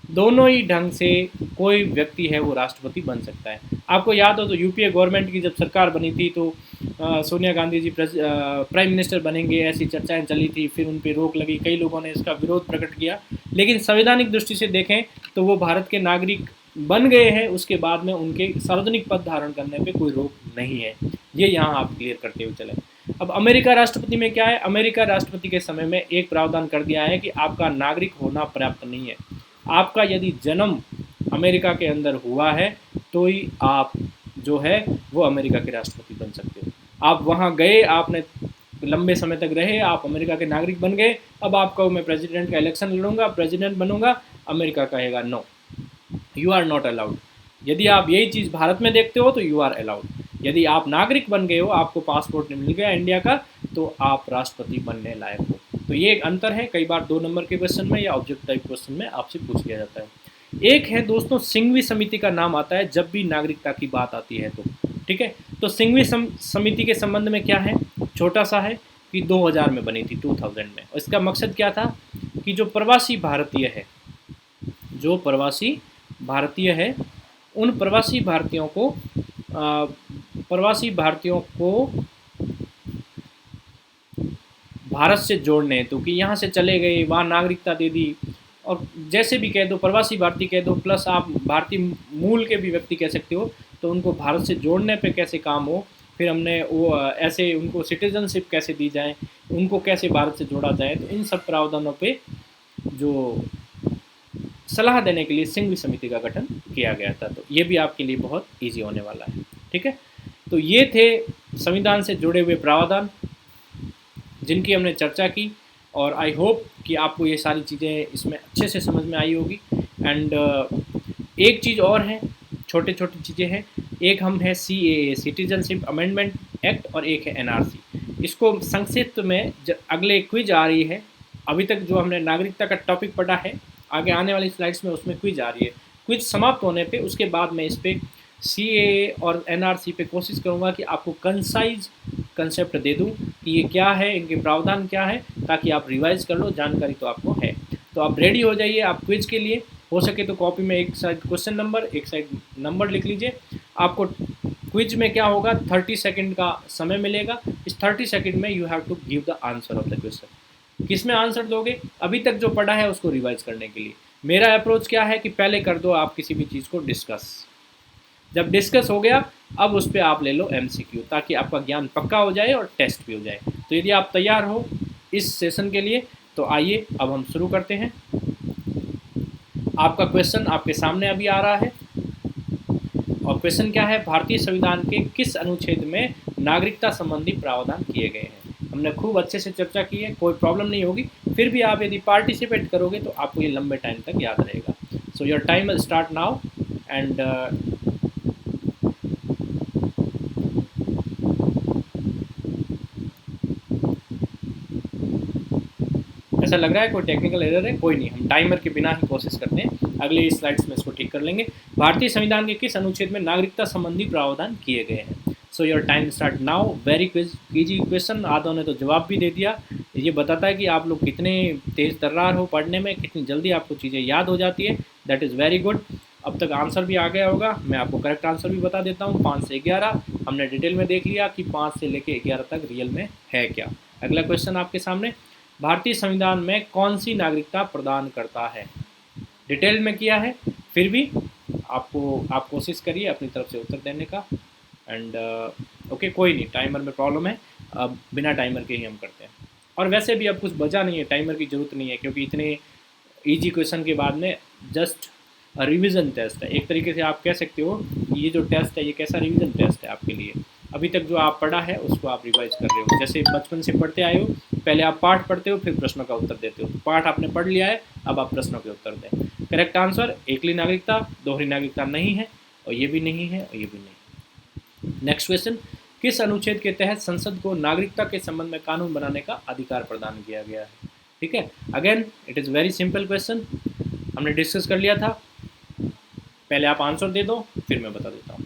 दोनों ही ढंग से कोई व्यक्ति है वो राष्ट्रपति बन सकता है। आपको याद हो तो यूपीए गवर्नमेंट की जब सरकार बनी थी तो सोनिया गांधी जी प्राइम मिनिस्टर बनेंगे, ऐसी चर्चाएं चली थी, फिर उन पर रोक लगी, कई लोगों ने इसका विरोध प्रकट किया। लेकिन संवैधानिक दृष्टि से देखें तो वो भारत के नागरिक बन गए हैं, उसके बाद में उनके सार्वजनिक पद धारण करने पे कोई रोक नहीं है। ये यहाँ आप क्लियर करते हुए चले। अब अमेरिका राष्ट्रपति में क्या है? अमेरिका राष्ट्रपति के समय में एक प्रावधान कर दिया है कि आपका नागरिक होना पर्याप्त नहीं है। आपका यदि जन्म अमेरिका के अंदर हुआ है तो ही आप जो है वो अमेरिका के राष्ट्रपति बन सकते हो। आप वहाँ गए, आपने लंबे समय तक रहे, आप अमेरिका के नागरिक बन गए, अब आप कहो मैं प्रेसिडेंट का इलेक्शन लड़ूंगा, प्रेसिडेंट बनूंगा, अमेरिका कहेगा no, you are not allowed. यदि आप यही चीज़ भारत में देखते हो तो यू आर अलाउड। यदि आप नागरिक बन गए हो, आपको पासपोर्ट मिल गया इंडिया का, तो आप राष्ट्रपति बनने लायक हो। तो ये एक अंतर है, कई बार 2 नंबर के क्वेश्चन में या ऑब्जेक्ट टाइप क्वेश्चन में आपसे पूछ लिया जाता है। एक है दोस्तों सिंघवी समिति का नाम आता है जब भी नागरिकता की बात आती है तो, ठीक है। तो सिंघवी समिति के संबंध में क्या है? छोटा सा है कि 2000 में बनी थी, 2000 में। और इसका मकसद क्या था कि जो प्रवासी भारतीय है, जो प्रवासी भारतीय है, उन प्रवासी भारतीयों को भारत से जोड़ने, तो कि यहाँ से चले गए, वहाँ नागरिकता दे दी, और जैसे भी कह दो, प्रवासी भारतीय कह दो, प्लस आप भारतीय मूल के भी व्यक्ति कह सकते हो, तो उनको भारत से जोड़ने पे कैसे काम हो, फिर हमने वो ऐसे उनको सिटीजनशिप कैसे दी जाए, उनको कैसे भारत से जोड़ा जाए, तो इन सब प्रावधानों पे जो सलाह देने के लिए सिंघवी समिति का गठन किया गया था। तो ये भी आपके लिए बहुत ईजी होने वाला है, ठीक है। तो ये थे संविधान से जुड़े हुए प्रावधान जिनकी हमने चर्चा की, और आई होप कि आपको ये सारी चीज़ें इसमें अच्छे से समझ में आई होगी। एंड एक चीज़ और है, छोटे छोटी चीज़ें हैं, एक हम है CAA सिटीजनशिप अमेंडमेंट एक्ट और एक है NRC। इसको संक्षिप्त में अगले क्विज आ रही है। अभी तक जो हमने नागरिकता का टॉपिक पढ़ा है, आगे आने वाली स्लाइड्स में उसमें क्विज आ रही है। क्विज समाप्त होने पे उसके बाद मैं इस पर CAA और NRC पे कोशिश करूँगा कि आपको कंसाइज कंसेप्ट दे दूँ कि ये क्या है, इनके प्रावधान क्या है, ताकि आप रिवाइज कर लो, जानकारी तो आपको है। तो आप रेडी हो जाइए आप क्विज के लिए। हो सके तो कॉपी में एक साइड क्वेश्चन नंबर, एक साइड नंबर लिख लीजिए। आपको क्विज में क्या होगा, 30 सेकंड का समय मिलेगा। इस 30 सेकंड में you have to give the answer of the question. किस में आंसर दोगे, अभी तक जो पढ़ा है उसको रिवाइज करने के लिए। मेरा अप्रोच क्या है कि पहले कर दो आप किसी भी चीज़ को डिस्कस। जब डिस्कस हो गया, अब उस पर आप ले लो MCQ, ताकि आपका ज्ञान पक्का हो जाए और टेस्ट भी हो जाए। तो यदि आप तैयार हो इस सेशन के लिए तो आइए अब हम शुरू करते हैं। आपका क्वेश्चन आपके सामने अभी आ रहा है, और क्वेश्चन क्या है, भारतीय संविधान के किस अनुच्छेद में नागरिकता संबंधी प्रावधान किए गए हैं। हमने खूब अच्छे से चर्चा की है, कोई प्रॉब्लम नहीं होगी। फिर भी आप यदि पार्टिसिपेट करोगे तो आपको ये लंबे टाइम तक याद रहेगा। सो your time will start now and ऐसा लग रहा है कोई टेक्निकल एरर है, कोई नहीं, हम टाइमर के बिना ही कोशिश करते हैं। अगले स्लाइड्स में इसको ठीक कर लेंगे। भारतीय संविधान के किस अनुच्छेद में नागरिकता संबंधी प्रावधान किए गए हैं। So your time start now. Very easy question, आधों ने तो जवाब भी दे दिया। ये बताता है कि आप लोग कितने तेज तर्रार हो पढ़ने में, कितनी जल्दी आपको चीज़ें याद हो जाती है। That is very good. अब तक आंसर भी आ गया होगा। मैं आपको करेक्ट आंसर भी बता देता हूँ। 5 से 11 हमने डिटेल में देख लिया कि 5 से लेकर 11 तक रियल में है क्या। अगला क्वेश्चन आपके सामने, भारतीय संविधान में कौन सी नागरिकता प्रदान करता है। डिटेल में किया है, फिर भी आप कोशिश करिए अपनी तरफ से उत्तर देने का। एंड ओके, कोई नहीं, टाइमर में प्रॉब्लम है, अब बिना टाइमर के ही हम करते हैं। और वैसे भी अब कुछ बचा नहीं है, टाइमर की ज़रूरत नहीं है, क्योंकि इतने इजी क्वेश्चन के बाद में जस्ट रिवीजन टेस्ट है। एक तरीके से आप कह सकते हो ये जो टेस्ट है ये कैसा रिवीजन टेस्ट है आपके लिए। अभी तक जो आप पढ़ा है उसको आप रिवाइज कर रहे हो, जैसे बचपन से पढ़ते आए हो। पहले आप पाठ पढ़ते हो, फिर प्रश्नों का उत्तर देते हो। तो पाठ आपने पढ़ लिया है, अब आप प्रश्नों के उत्तर दें। करेक्ट आंसर, एकली नागरिकता, दोहरी नागरिकता नहीं है, और ये भी नहीं है, और ये भी नहीं। नेक्स्ट क्वेश्चन, किस अनुच्छेद के तहत संसद को नागरिकता के संबंध में कानून बनाने का अधिकार प्रदान किया गया है। ठीक है, again it is very simple question, हमने डिस्कस कर लिया था। पहले आप आंसर दे दो, फिर मैं बता देता हूँ।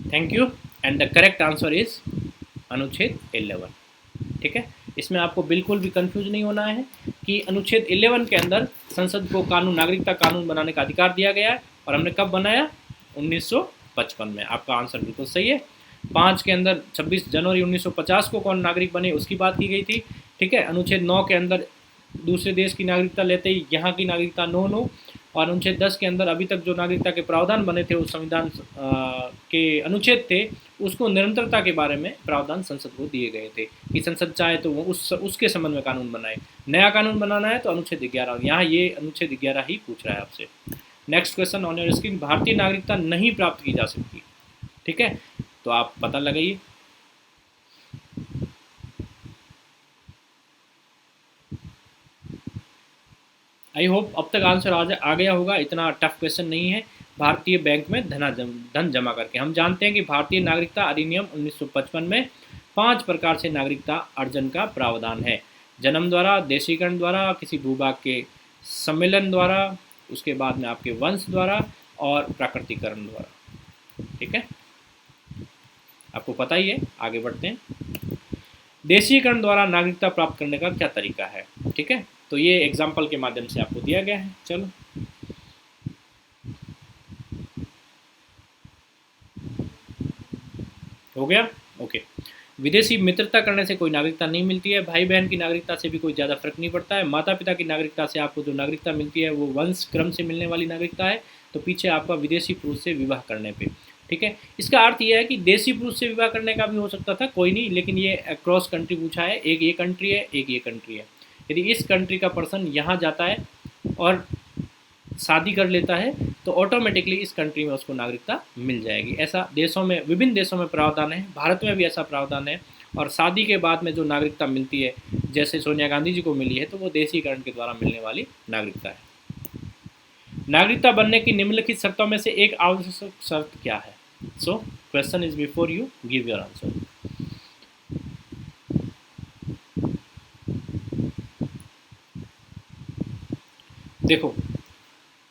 Thank you. And the correct answer is अनुच्छेद 11। ठीक है, इसमें आपको बिल्कुल भी कंफ्यूज नहीं होना है कि अनुच्छेद 11 के अंदर संसद को नागरिकता कानून बनाने का अधिकार दिया गया है। और हमने कब बनाया, 1955 में। आपका आंसर बिल्कुल सही है। 5 के अंदर 26 जनवरी 1950 को कौन नागरिक बने उसकी बात की गई थी। ठीक है, अनुच्छेद 9 के अंदर दूसरे देश की नागरिकता लेते ही यहाँ की नागरिकता नो। और अनुच्छेद 10 के अंदर अभी तक जो नागरिकता के प्रावधान बने थे, उस संविधान के अनुच्छेद थे, उसको निरंतरता के बारे में प्रावधान संसद को दिए गए थे कि संसद चाहे तो वो उसके संबंध में कानून बनाए। नया कानून बनाना है तो अनुच्छेद 11, यहाँ ये अनुच्छेद 11 ही पूछ रहा है आपसे। Next question on your screen, भारतीय नागरिकता नहीं प्राप्त की जा सकती। ठीक है, तो आप पता लगाइए। आई होप अब तक आंसर आ गया होगा, इतना टफ क्वेश्चन नहीं है। भारतीय बैंक में धन जमा करके, हम जानते हैं कि भारतीय नागरिकता अधिनियम 1955 में 5 प्रकार से नागरिकता अर्जन का प्रावधान है। जन्म द्वारा, देशीकरण द्वारा, किसी भूभाग के सम्मेलन द्वारा, उसके बाद में आपके वंश द्वारा, और प्राकृतिकरण द्वारा। ठीक है, आपको पता ही है। आगे बढ़ते हैं। देशीकरण द्वारा नागरिकता प्राप्त करने का क्या तरीका है। ठीक है, तो ये एग्जाम्पल के माध्यम से आपको दिया गया है। चलो, हो गया। ओके, विदेशी मित्रता करने से कोई नागरिकता नहीं मिलती है। भाई बहन की नागरिकता से भी कोई ज़्यादा फर्क नहीं पड़ता है। माता पिता की नागरिकता से आपको जो नागरिकता मिलती है वो वंश क्रम से मिलने वाली नागरिकता है। तो पीछे आपका विदेशी पुरुष से विवाह करने पे। ठीक है, इसका अर्थ यह है कि देशी पुरुष से विवाह करने का भी हो सकता था, कोई नहीं, लेकिन ये अक्रॉस कंट्री पूछा है। एक ये कंट्री है, एक ये कंट्री है। यदि इस कंट्री का पर्सन यहाँ जाता है और शादी कर लेता है तो ऑटोमेटिकली इस कंट्री में उसको नागरिकता मिल जाएगी। ऐसा देशों में, विभिन्न देशों में प्रावधान है, भारत में भी ऐसा प्रावधान है। और शादी के बाद में जो नागरिकता मिलती है, जैसे सोनिया गांधी जी को मिली है, तो वो देशीकरण के द्वारा मिलने वाली नागरिकता है। नागरिकता बनने की निम्नलिखित शर्तों में से एक आवश्यक शर्त क्या है? So question is before you give your answer. देखो,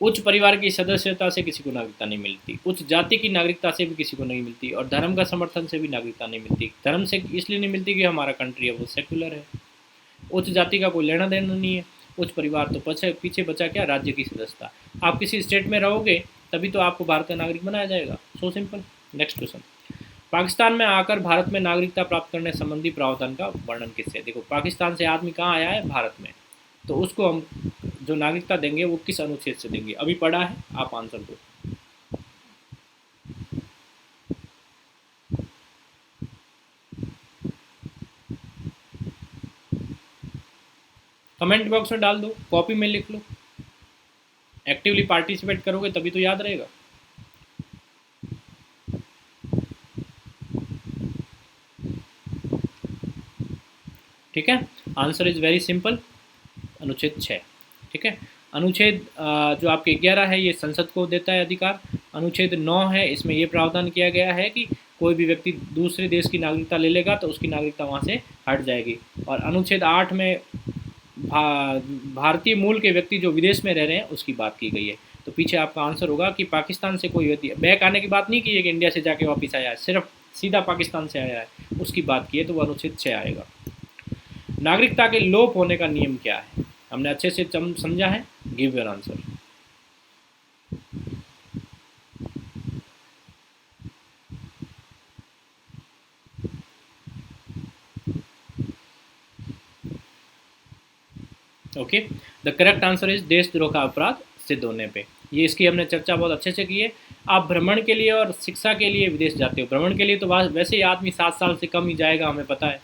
उच्च परिवार की सदस्यता से किसी को नागरिकता नहीं मिलती, उच्च जाति की नागरिकता से भी किसी को नहीं मिलती, और धर्म का समर्थन से भी नागरिकता नहीं मिलती। धर्म से इसलिए नहीं मिलती कि हमारा कंट्री है वो सेक्युलर है। उच्च जाति का कोई लेना देना नहीं है। उच्च परिवार तो पीछे बचा क्या, राज्य की सदस्यता। आप किसी स्टेट में रहोगे तभी तो आपको भारत का नागरिक बनाया जाएगा। So simple. Next question, Pakistan में आकर भारत में नागरिकता प्राप्त करने संबंधी प्रावधान का वर्णन किससे? देखो, पाकिस्तान से आदमी कहाँ आया है? भारत में। तो उसको हम जो नागरिकता देंगे वो किस अनुच्छेद से देंगे? अभी पढ़ा है, आप आंसर दो। कमेंट बॉक्स में डाल दो, कॉपी में लिख लो। एक्टिवली पार्टिसिपेट करोगे तभी तो याद रहेगा। ठीक है, आंसर इज वेरी सिंपल, अनुच्छेद 6। ठीक है, अनुच्छेद जो आपके 11 है ये संसद को देता है अधिकार। अनुच्छेद 9 है, इसमें ये प्रावधान किया गया है कि कोई भी व्यक्ति दूसरे देश की नागरिकता ले लेगा तो उसकी नागरिकता वहाँ से हट जाएगी। और अनुच्छेद 8 में भारतीय मूल के व्यक्ति जो विदेश में रह रहे हैं उसकी बात की गई है। तो पीछे आपका आंसर होगा कि पाकिस्तान से कोई व्यक्ति बैक आने की बात नहीं की है कि इंडिया से जाके वापस आया है, सिर्फ सीधा पाकिस्तान से आया है, उसकी बात की है, तो वो अनुच्छेद 6 आएगा। नागरिकता के लोप होने का नियम क्या है? हमने अच्छे से समझा है, give your answer. Okay, the correct answer is देशद्रोह का अपराध सिद्ध होने पे। ये इसकी हमने चर्चा बहुत अच्छे से की है। आप भ्रमण के लिए और शिक्षा के लिए विदेश जाते हो। भ्रमण के लिए तो वैसे ही आदमी 7 साल से कम ही जाएगा, हमें पता है।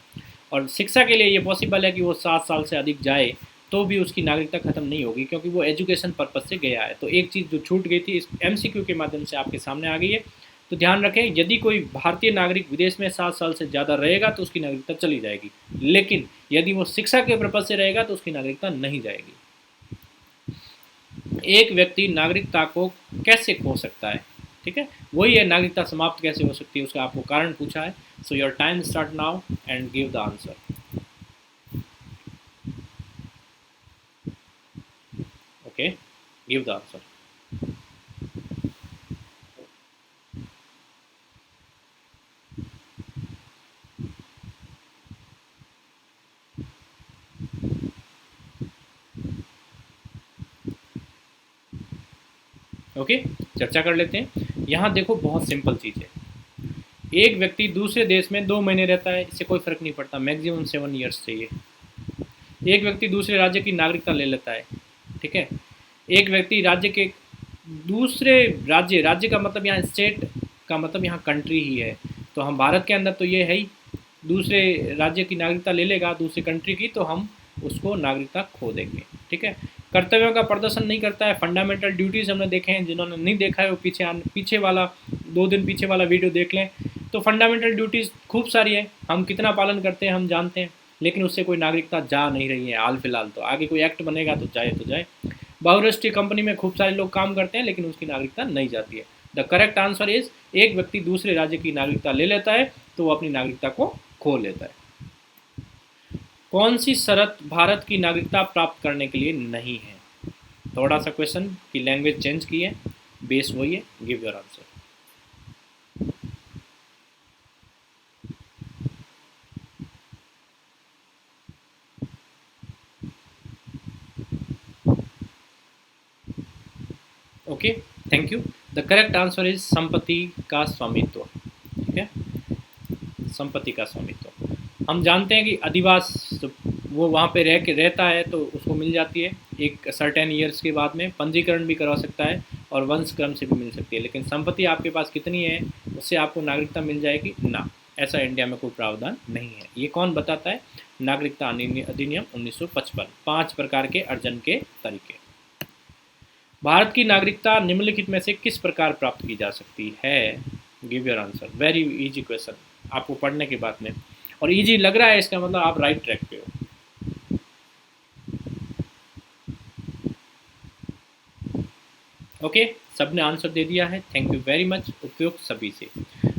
और शिक्षा के लिए ये पॉसिबल है कि वो 7 साल से अधिक जाए तो भी उसकी नागरिकता खत्म नहीं होगी, क्योंकि वो एजुकेशन पर्पज से गया है। तो एक चीज़ जो छूट गई थी इस MCQ के माध्यम से आपके सामने आ गई है। तो ध्यान रखें, यदि कोई भारतीय नागरिक विदेश में 7 साल से ज़्यादा रहेगा तो उसकी नागरिकता चली जाएगी, लेकिन यदि वो शिक्षा के पर्पज से रहेगा तो उसकी नागरिकता नहीं जाएगी। एक व्यक्ति नागरिकता को कैसे खो सकता है? ठीक है, वही है नागरिकता समाप्त कैसे हो सकती है, उसका आपको कारण पूछा है। सो your time start now and give the answer. Okay, give the answer. Okay, चर्चा कर लेते हैं। यहाँ देखो, बहुत सिंपल चीज़ है। एक व्यक्ति दूसरे देश में 2 महीने रहता है, इससे कोई फर्क नहीं पड़ता, मैक्सिमम 7 ईयर्स चाहिए। एक व्यक्ति दूसरे राज्य की नागरिकता ले लेता है। ठीक है, एक व्यक्ति राज्य के दूसरे राज्य का मतलब यहाँ स्टेट का मतलब यहाँ कंट्री ही है। तो हम भारत के अंदर तो ये है ही, दूसरे राज्य की नागरिकता ले लेगा दूसरी कंट्री की, तो हम उसको नागरिकता खो देंगे। ठीक है, कर्तव्यों का प्रदर्शन नहीं करता है। फंडामेंटल ड्यूटीज़ हमने देखे हैं, जिन्होंने नहीं देखा है वो पीछे वाला 2 दिन पीछे वाला वीडियो देख लें। तो फंडामेंटल ड्यूटीज़ खूब सारी है, हम कितना पालन करते हैं हम जानते हैं, लेकिन उससे कोई नागरिकता जा नहीं रही है हाल फिलहाल। तो आगे कोई एक्ट बनेगा तो जाए। बहुराष्ट्रीय कंपनी में खूब सारे लोग काम करते हैं, लेकिन उसकी नागरिकता नहीं जाती है। द करेक्ट आंसर इज, एक व्यक्ति दूसरे राज्य की नागरिकता ले लेता है तो वो अपनी नागरिकता को खो लेता है। कौन सी शर्त भारत की नागरिकता प्राप्त करने के लिए नहीं है? थोड़ा सा क्वेश्चन की लैंग्वेज चेंज की है, बेस वही है। Give your answer. Okay, thank you. The correct answer is संपत्ति का स्वामित्व। ठीक है, संपत्ति का स्वामित्व। हम जानते हैं कि अधिवास वो वहाँ पे रहता है तो उसको मिल जाती है एक सर्टेन ईयर्स के बाद में, पंजीकरण भी करवा सकता है और वंश क्रम से भी मिल सकती है। लेकिन संपत्ति आपके पास कितनी है उससे आपको नागरिकता मिल जाएगी ना, ऐसा इंडिया में कोई प्रावधान नहीं है। ये कौन बताता है? नागरिकता अधिनियम 1955। 5 प्रकार के अर्जन के तरीके। भारत की नागरिकता निम्नलिखित में से किस प्रकार प्राप्त की जा सकती है? Give your answer. Very easy question, आपको पढ़ने के बाद में, और इजी लग रहा है इसका मतलब आप राइट ट्रैक पे हो। ओके, सबने आंसर दे दिया है, थैंक यू वेरी मच। उपयुक्त सभी से।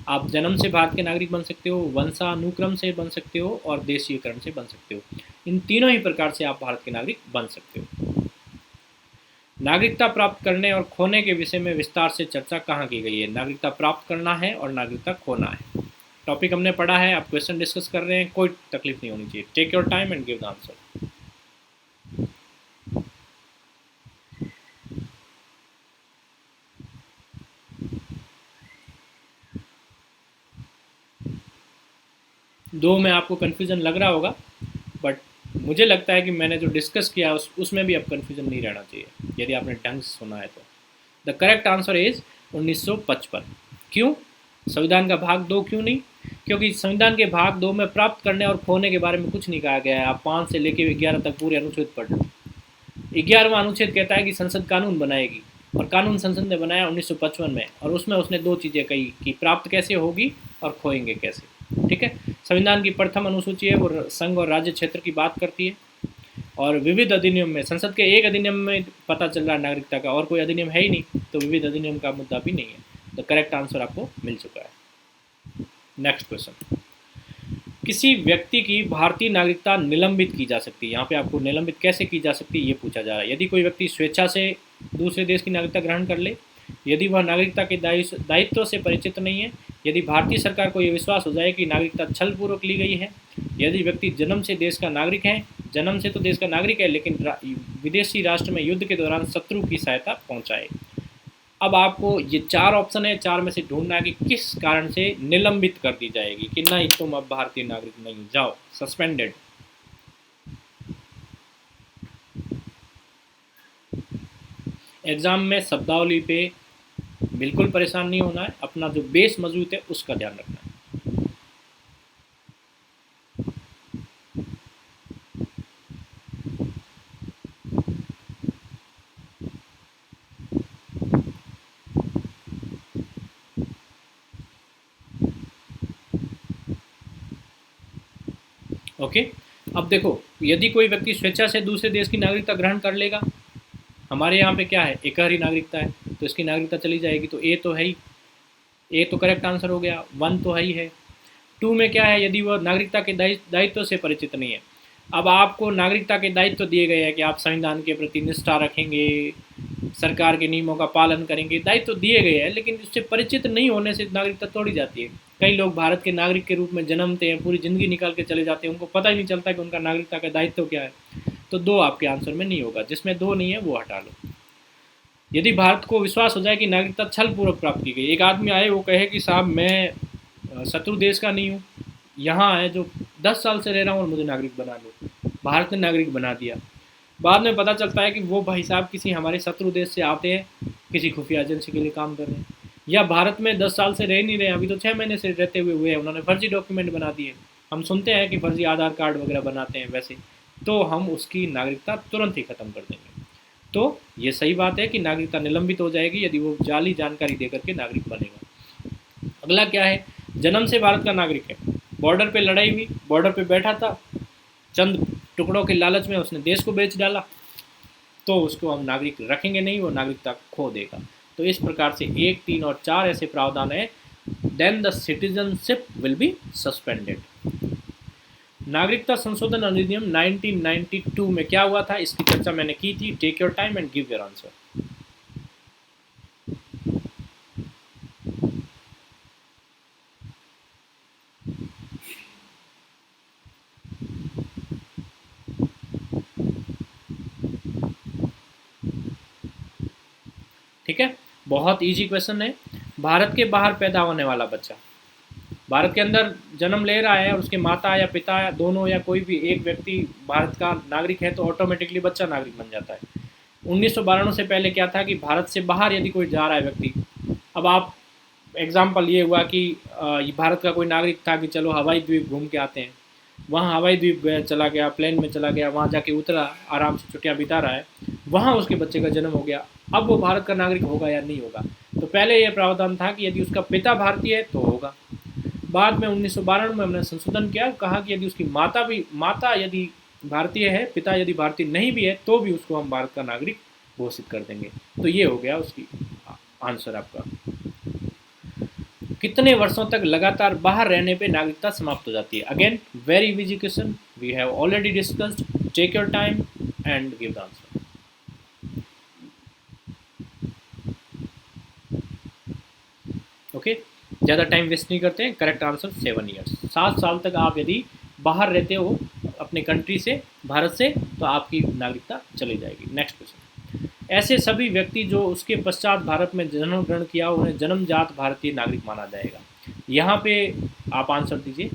आप जन्म से भारत के नागरिक बन सकते हो, वंशानुक्रम से बन सकते हो और देशीयकरण से बन सकते हो। इन तीनों ही प्रकार से आप भारत के नागरिक बन सकते हो। नागरिकता प्राप्त करने और खोने के विषय में विस्तार से चर्चा कहाँ की गई है? नागरिकता प्राप्त करना है और नागरिकता खोना है। टॉपिक हमने पढ़ा है, आप क्वेश्चन डिस्कस कर रहे हैं, कोई तकलीफ नहीं होनी चाहिए। Take your time and give the answer. दो में आपको कन्फ्यूज़न लग रहा होगा, बट मुझे लगता है कि मैंने जो डिस्कस किया उसमें भी अब कन्फ्यूज़न नहीं रहना चाहिए, यदि आपने ढंग से सुना है तो। The correct answer is 1955। क्यों? संविधान का भाग 2 क्यों नहीं? क्योंकि संविधान के भाग 2 में प्राप्त करने और खोने के बारे में कुछ नहीं कहा गया है। आप 5 से लेकर 11 तक पूरे अनुच्छेद पढ़ लो। 11वां अनुच्छेद कहता है कि संसद कानून बनाएगी, और कानून संसद ने बनाया 1955 में, और उसमें उसने दो चीज़ें कही कि प्राप्त कैसे होगी और खोएंगे कैसे। ठीक है। संविधान की प्रथम अनुसूची है, वो संघ और राज्य क्षेत्र की बात करती है। और विविध अधिनियम में, संसद के एक अधिनियम में पता चल रहा है नागरिकता का, और कोई अधिनियम है ही नहीं, तो विविध अधिनियम का मुद्दा भी नहीं है। तो करेक्ट आंसर आपको मिल चुका है। नेक्स्ट क्वेश्चन, किसी व्यक्ति की भारतीय नागरिकता निलंबित की जा सकती है। यहाँ पे आपको निलंबित कैसे की जा सकती है ये पूछा जा रहा है। यदि कोई व्यक्ति स्वेच्छा से दूसरे देश की नागरिकता ग्रहण कर ले, यदि वह नागरिकता के दायित्व से परिचित नहीं है, यदि भारतीय सरकार को यह विश्वास हो जाए कि नागरिकता छलपूर्वक ली गई है, यदि व्यक्ति जन्म से देश का नागरिक है, जन्म से तो देश का नागरिक है, लेकिन विदेशी राष्ट्र में युद्ध के दौरान शत्रु की सहायता पहुंचाए। अब आपको ये 4 ऑप्शन है, 4 में से ढूंढना है कि किस कारण से निलंबित कर दी जाएगी, कि नहीं तुम अब भारतीय नागरिक नहीं, जाओ, सस्पेंडेड। एग्जाम में शब्दावली पे बिल्कुल परेशान नहीं होना है, अपना जो बेस मजबूत है उसका ध्यान रखना है। ओके, अब देखो, यदि कोई व्यक्ति स्वेच्छा से दूसरे देश की नागरिकता ग्रहण कर लेगा, हमारे यहाँ पे क्या है, एकहरी नागरिकता है, तो इसकी नागरिकता चली जाएगी, तो ए तो है ही, ए तो करेक्ट आंसर हो गया। 1 तो है ही है। 2 में क्या है, यदि वह नागरिकता के दायित्व से परिचित नहीं है। अब आपको नागरिकता के दायित्व दिए गए हैं कि आप संविधान के प्रति निष्ठा रखेंगे, सरकार के नियमों का पालन करेंगे, दायित्व दिए गए हैं, लेकिन उससे परिचित नहीं होने से नागरिकता तोड़ी जाती है। कई लोग भारत के नागरिक के रूप में जन्मते हैं, पूरी ज़िंदगी निकाल के चले जाते हैं, उनको पता ही नहीं चलता कि उनका नागरिकता का दायित्व क्या है। तो 2 आपके आंसर में नहीं होगा, जिसमें 2 नहीं है वो हटा लो। यदि भारत को विश्वास हो जाए कि नागरिकता छलपूर्वक प्राप्त की गई, एक आदमी आए वो कहे कि साहब मैं शत्रु देश का नहीं हूँ, यहाँ है जो 10 साल से रह रहा हूँ और मुझे नागरिक बना लो, भारत ने नागरिक बना दिया। बाद में पता चलता है कि वो भाई साहब किसी हमारे शत्रु देश से आते हैं, किसी खुफिया एजेंसी के लिए काम कर रहे हैं, या भारत में 10 साल से रह नहीं रहे, अभी तो 6 महीने से रहते हुए हैं, उन्होंने फर्जी डॉक्यूमेंट बना दिए। हम सुनते हैं कि फर्जी आधार कार्ड वगैरह बनाते हैं वैसे, तो हम उसकी नागरिकता तुरंत ही ख़त्म कर देंगे। तो ये सही बात है कि नागरिकता निलंबित हो जाएगी यदि वो जाली जानकारी देकर के नागरिक बनेगा। अगला क्या है, जन्म से भारत का नागरिक है, बॉर्डर पे लड़ाई हुई, बॉर्डर पे बैठा था, चंद टुकड़ों के लालच में उसने देश को बेच डाला, तो उसको हम नागरिक रखेंगे नहीं, वो नागरिकता खो देगा। तो इस प्रकार से 1, 3 और 4 ऐसे प्रावधान है, then the citizenship will be suspended. नागरिकता संशोधन अधिनियम 1992 में क्या हुआ था, इसकी चर्चा मैंने की थी। Take your time and give your answer. ठीक है, बहुत इजी क्वेश्चन है। भारत के बाहर पैदा होने वाला बच्चा भारत के अंदर जन्म ले रहा है और उसके माता या पिता या दोनों या कोई भी एक व्यक्ति भारत का नागरिक है, तो ऑटोमेटिकली बच्चा नागरिक बन जाता है। 1992 से पहले क्या था कि भारत से बाहर यदि कोई जा रहा है व्यक्ति, अब आप एग्जाम्पल ये हुआ कि ये भारत का कोई नागरिक था कि चलो हवाई द्वीप घूम के आते हैं, वहाँ हवाई द्वीप गया, चला गया, प्लेन में चला गया, वहाँ जाके उतरा, आराम से छुट्टियाँ बिता रहा है, वहाँ उसके बच्चे का जन्म हो गया। अब वो भारत का नागरिक होगा या नहीं होगा? तो पहले ये प्रावधान था कि यदि उसका पिता भारतीय है तो होगा। बाद में 1992 में हमने संशोधन किया, कहा कि यदि उसकी माता यदि भारतीय है, पिता यदि भारतीय नहीं भी है, तो भी उसको हम भारत का नागरिक घोषित कर देंगे। तो ये हो गया उसकी आंसर आपका। कितने वर्षों तक लगातार बाहर रहने पे नागरिकता समाप्त हो जाती है? Again very easy question, we have already discussed, take your time and give the answer. Okay, ज़्यादा टाइम वेस्ट नहीं करते हैं। Correct answer 7 years. 7 साल तक आप यदि बाहर रहते हो अपने कंट्री से, भारत से, तो आपकी नागरिकता चली जाएगी। नेक्स्ट क्वेश्चन, ऐसे सभी व्यक्ति जो उसके पश्चात भारत में जन्म ग्रहण किया उन्हें जन्मजात भारतीय नागरिक माना जाएगा। यहाँ पे आप आंसर दीजिए।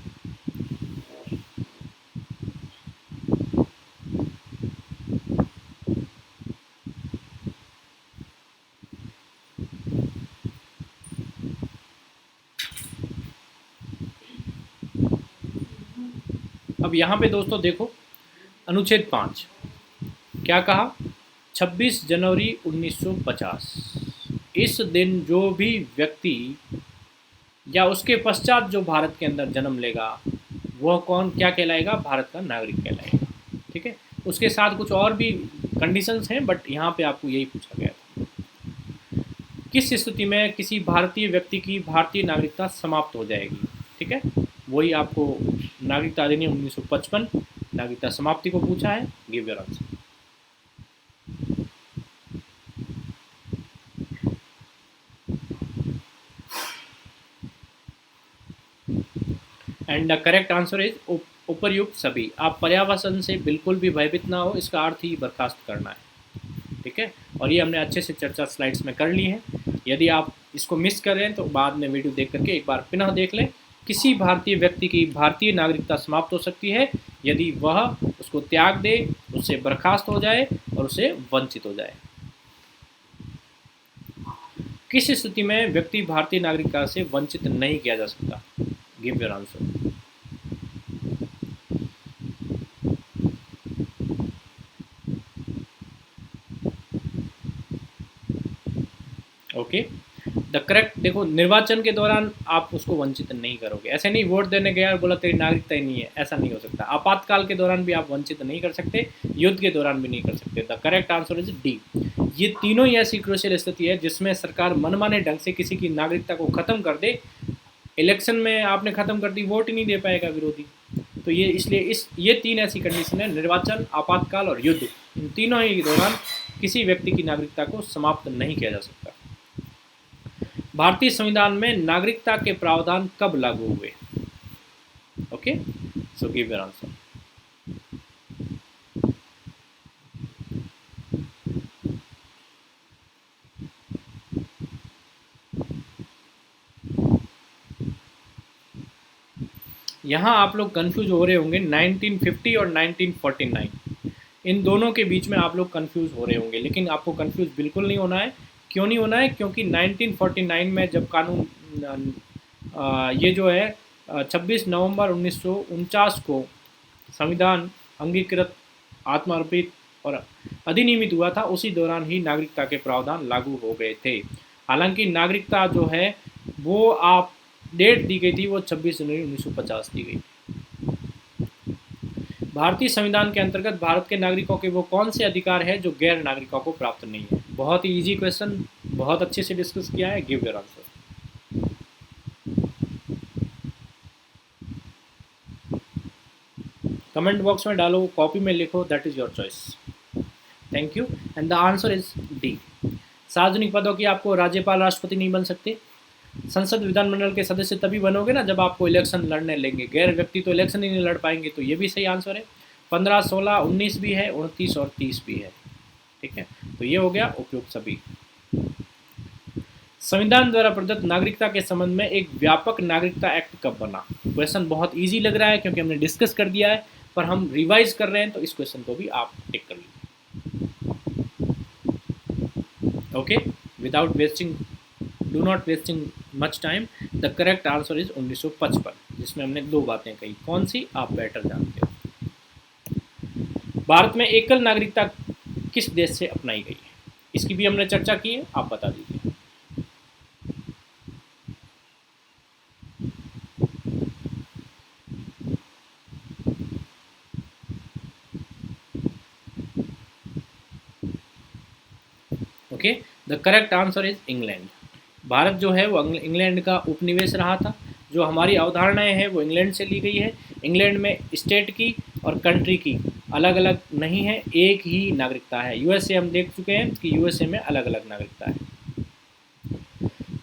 अब यहाँ पे दोस्तों देखो, अनुच्छेद 5 क्या कहा? 26 जनवरी 1950, इस दिन जो भी व्यक्ति या उसके पश्चात जो भारत के अंदर जन्म लेगा वह कौन क्या कहलाएगा? भारत का नागरिक कहलाएगा। ठीक है, उसके साथ कुछ और भी कंडीशंस हैं, बट यहाँ पे आपको यही पूछा गया था। किस स्थिति में किसी भारतीय व्यक्ति की भारतीय नागरिकता समाप्त हो जाएगी? ठीक है, वही आपको नागरिकता अधिनियम 1955 नागरिकता समाप्ति को पूछा है। Give your answer. And the correct answer is उपर्युक्त सभी। आप पर्यावरण से बिल्कुल भी भयभीत ना हो, इसका अर्थ ही बर्खास्त करना है। ठीक है, और ये हमने अच्छे से चर्चा स्लाइड्स में कर ली है। यदि आप इसको मिस कर रहे हैं तो बाद में वीडियो देख करके एक बार पुनः देख लें। किसी भारतीय व्यक्ति की भारतीय नागरिकता समाप्त हो सकती है यदि वह उसको त्याग दे, उससे बर्खास्त हो जाए और उससे वंचित हो जाए। किस स्थिति में व्यक्ति भारतीय नागरिकता से वंचित नहीं किया जा सकता? Give your answer. Okay, the correct देखो, निर्वाचन के दौरान आप उसको वंचित नहीं करोगे। ऐसे नहीं वोट देने गया और बोला तेरी नागरिकता ही नहीं है, ऐसा नहीं हो सकता। आपातकाल के दौरान भी आप वंचित नहीं कर सकते, युद्ध के दौरान भी नहीं कर सकते। The correct answer is D. ये तीनों ही ऐसी क्रूशियल स्थिति है जिसमें सरकार मनमाने ढंग से किसी की नागरिकता को खत्म कर दे। इलेक्शन में आपने खत्म कर दी, वोट ही नहीं दे पाएगा विरोधी। तो ये इसलिए ये 3 ऐसी कंडीशन है, निर्वाचन, आपातकाल और युद्ध, इन तीनों ही के दौरान किसी व्यक्ति की नागरिकता को समाप्त नहीं किया जा सकता। भारतीय संविधान में नागरिकता के प्रावधान कब लागू हुए? Okay, so give your answer. यहाँ आप लोग कंफ्यूज हो रहे होंगे 1950 और 1949, इन दोनों के बीच में आप लोग कंफ्यूज हो रहे होंगे, लेकिन आपको कंफ्यूज बिल्कुल नहीं होना है। क्यों नहीं होना है? क्योंकि 1949 में जब कानून ये जो है 26 नवंबर 1949 को संविधान अंगीकृत, आत्मार्पित और अधिनियमित हुआ था, उसी दौरान ही नागरिकता के प्रावधान लागू हो गए थे। हालांकि नागरिकता जो है वो आप डेट दी गई थी, वो 26 जनवरी 1950 दी गई। भारतीय संविधान के अंतर्गत भारत के नागरिकों के वो कौन से अधिकार है जो गैर नागरिकों को प्राप्त नहीं है? बहुत ही इजी क्वेश्चन, बहुत अच्छे से डिस्कस किया है। Give your answer. Comment box में डालो, कॉपी में लिखो, that is your choice. Thank you. And the answer is D. सार्वजनिक पदों की आपको राज्यपाल, राष्ट्रपति नहीं बन सकते। संसद विधानमंडल के सदस्य तभी बनोगे ना जब आपको इलेक्शन लड़ने लेंगे, गैर व्यक्ति तो इलेक्शन ही नहीं लड़ पाएंगे। तो ये भी सही आंसर है। 15, 16, 19 भी है, 29 और 30 भी है। ठीक है, तो ये हो गया उपयुक्त सभी। संविधान द्वारा प्रदत्त नागरिकता के संबंध में एक व्यापक नागरिकता एक्ट कब बना? क्वेश्चन बहुत इजी लग रहा है क्योंकि हमने डिस्कस कर दिया है, पर हम रिवाइज कर रहे हैं, तो इस क्वेश्चन को भी आप टिक कर लीजिए। Okay, without wasting, do not wasting much time, the correct answer is 1955, जिसमें हमने 2 बातें कही। कौन सी? आप बेटर जानते हो। भारत में एकल नागरिकता किस देश से अपनाई गई है? इसकी भी हमने चर्चा की है, आप बता दीजिए। Okay, the correct answer is England. Bharat जो है वो इंग्लैंड का उपनिवेश रहा था। जो हमारी अवधारणाएं हैं वो इंग्लैंड से ली गई है। इंग्लैंड में स्टेट की और कंट्री की अलग अलग नहीं है, एक ही नागरिकता है। यूएसए हम देख चुके हैं कि यूएसए में अलग अलग नागरिकता है।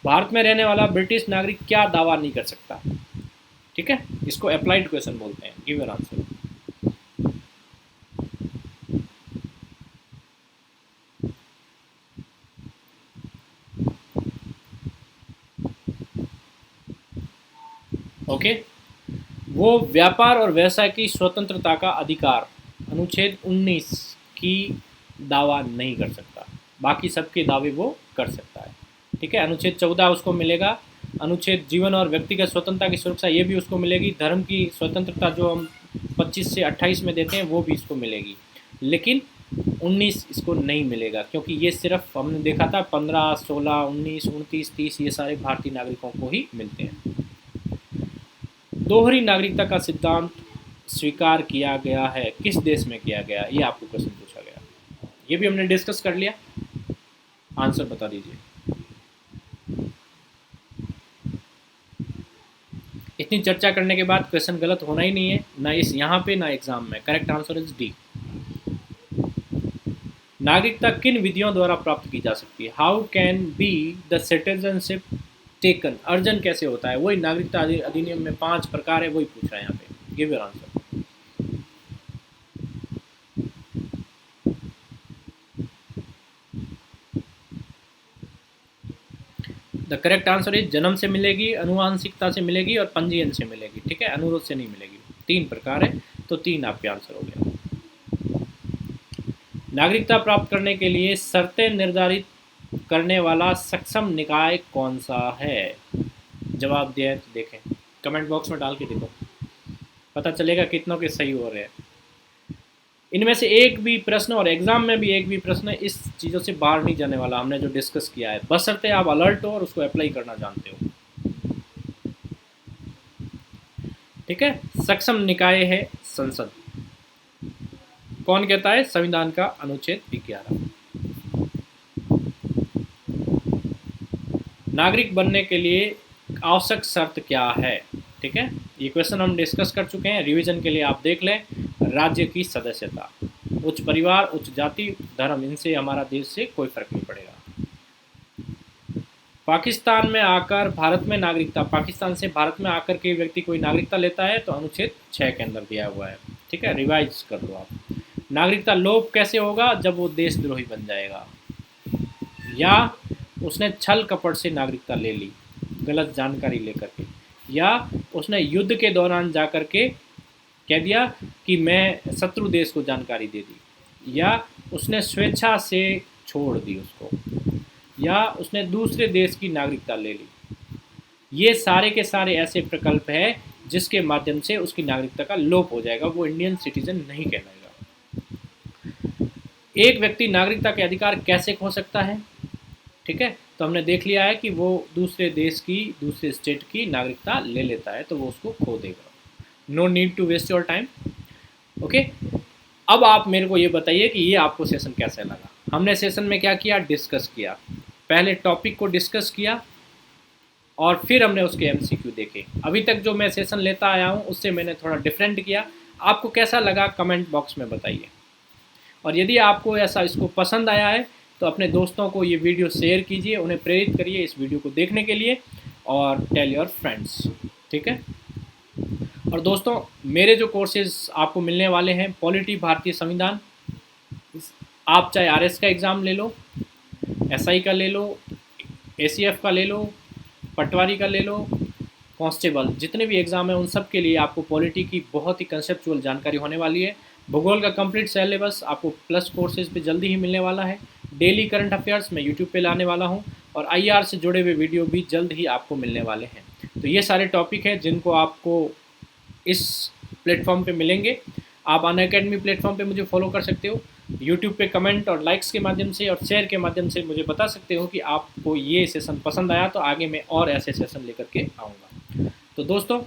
भारत में रहने वाला ब्रिटिश नागरिक क्या दावा नहीं कर सकता? ठीक है, इसको अप्लाइड क्वेश्चन बोलते हैं। Give your answer. ओके, वो व्यापार और व्यवसाय की स्वतंत्रता का अधिकार अनुच्छेद 19 की दावा नहीं कर सकता, बाकी सबके दावे वो कर सकता है। ठीक है, अनुच्छेद 14 उसको मिलेगा। अनुच्छेद जीवन और व्यक्तिगत स्वतंत्रता की सुरक्षा ये भी उसको मिलेगी। धर्म की स्वतंत्रता जो हम 25 से 28 में देते हैं वो भी इसको मिलेगी, लेकिन 19 इसको नहीं मिलेगा, क्योंकि ये सिर्फ हमने देखा था 15, 16, 19, 29, 30 ये सारे भारतीय नागरिकों को ही मिलते हैं। दोहरी नागरिकता का सिद्धांत स्वीकार किया गया है किस देश में किया गया? ये आपको क्वेश्चन पूछा गया, ये भी हमने डिस्कस कर लिया। आंसर बता दीजिए। इतनी चर्चा करने के बाद क्वेश्चन गलत होना ही नहीं है, ना इस यहाँ पे ना एग्जाम में। Correct answer is D. नागरिकता किन विधियों द्वारा प्राप्त की जा सकती है? How can be the citizenship taken? अर्जन कैसे होता है? वही नागरिकता अधिनियम में 5 प्रकार है, वही पूछ रहा है यहाँ पे। Give your answer. The correct answer is जन्म से मिलेगी, अनुवांशिकता से मिलेगी और पंजीयन से मिलेगी। ठीक है, अनुरोध से नहीं मिलेगी। 3 प्रकार है, तो 3 आपके आंसर हो गया। नागरिकता प्राप्त करने के लिए शर्तें निर्धारित करने वाला सक्षम निकाय कौन सा है? जवाब दिया है तो देखें, कमेंट बॉक्स में डाल के देखो, पता चलेगा कितनों के सही हो रहे हैं। इनमें से एक भी प्रश्न, और एग्जाम में भी एक भी प्रश्न इस चीज़ों से बाहर नहीं जाने वाला, हमने जो डिस्कस किया है, बशर्ते आप अलर्ट हो और उसको अप्लाई करना जानते हो। ठीक है, सक्षम निकाय है संसद। कौन कहता है? संविधान का अनुच्छेद 11। नागरिक बनने के लिए आवश्यक शर्त क्या है? ठीक है, ये क्वेश्चन हम डिस्कस कर चुके हैं, रिवीजन के लिए आप देख लें। राज्य की सदस्यता, उच्च परिवार, उच्च जाति, धर्म, इनसे हमारा देश से कोई फर्क नहीं पड़ेगा। पाकिस्तान में आकर भारत में नागरिकता, पाकिस्तान से भारत में आकर के व्यक्ति कोई नागरिकता लेता है तो अनुच्छेद 6 के अंदर दिया हुआ है। ठीक है, रिवाइज कर लो आप। नागरिकता लोप कैसे होगा? जब वो देशद्रोही बन जाएगा, या उसने छल कपट से नागरिकता ले ली गलत जानकारी लेकर के, या उसने युद्ध के दौरान जाकर के कह दिया कि मैं शत्रु देश को जानकारी दे दी, या उसने स्वेच्छा से छोड़ दी उसको, या उसने दूसरे देश की नागरिकता ले ली। ये सारे के सारे ऐसे प्रकल्प हैं जिसके माध्यम से उसकी नागरिकता का लोप हो जाएगा, वो इंडियन सिटीजन नहीं कहलाएगा। एक व्यक्ति नागरिकता के अधिकार कैसे खो सकता है? ठीक है, तो हमने देख लिया है कि वो दूसरे देश की, दूसरे स्टेट की नागरिकता ले लेता है तो वो उसको खो देगा। No need to waste your time. Okay, अब आप मेरे को ये बताइए कि ये आपको सेशन कैसा लगा। हमने सेशन में क्या किया? डिस्कस किया। पहले टॉपिक को डिस्कस किया और फिर हमने उसके एमसीक्यू देखे। अभी तक जो मैं सेशन लेता आया हूँ उससे मैंने थोड़ा डिफरेंट किया। आपको कैसा लगा कमेंट बॉक्स में बताइए, और यदि आपको ऐसा इसको पसंद आया है तो अपने दोस्तों को ये वीडियो शेयर कीजिए, उन्हें प्रेरित करिए इस वीडियो को देखने के लिए, और टेल योर फ्रेंड्स। ठीक है, और दोस्तों मेरे जो कोर्सेज आपको मिलने वाले हैं, पॉलिटी भारतीय संविधान, आप चाहे आरएस का एग्ज़ाम ले लो, एसआई का ले लो, एसीएफ का ले लो, पटवारी का ले लो, कांस्टेबल, जितने भी एग्ज़ाम हैं उन सब के लिए आपको पॉलिटी की बहुत ही कंसेप्चुअल जानकारी होने वाली है। भूगोल का कंप्लीट सिलेबस आपको प्लस कोर्सेज पे जल्दी ही मिलने वाला है। डेली करंट अफेयर्स मैं यूट्यूब पे लाने वाला हूँ, और आईआर से जुड़े हुए वीडियो भी जल्द ही आपको मिलने वाले हैं। तो ये सारे टॉपिक हैं जिनको आपको इस प्लेटफॉर्म पे मिलेंगे। आप अनअकैडमी प्लेटफॉर्म पे मुझे फॉलो कर सकते हो, यूट्यूब पे कमेंट और लाइक्स के माध्यम से और शेयर के माध्यम से मुझे बता सकते हो कि आपको ये सेशन पसंद आया, तो आगे मैं और ऐसे सेशन लेकर के आऊँगा। तो दोस्तों,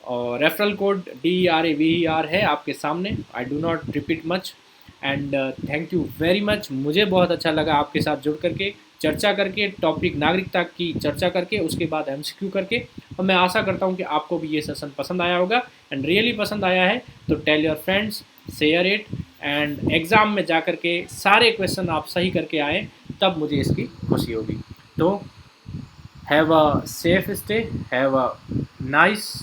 और रेफरल कोड DERAVER है आपके सामने। I do not repeat much. And thank you very much. मुझे बहुत अच्छा लगा आपके साथ जुड़ करके, चर्चा करके, टॉपिक नागरिकता की चर्चा करके, उसके बाद एमसीक्यू करके। और मैं आशा करता हूँ कि आपको भी ये सेशन पसंद आया होगा, एंड रियली पसंद आया है तो tell your friends, share it, and exam में जा कर के सारे क्वेश्चन आप सही करके आए, तब मुझे इसकी खुशी होगी। तो have a safe stay, have a nice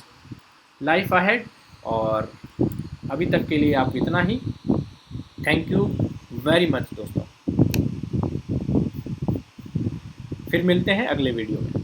life ahead, और अभी तक के लिए आप इतना ही। थैंक यू वेरी मच दोस्तों। फिर मिलते हैं अगले वीडियो में।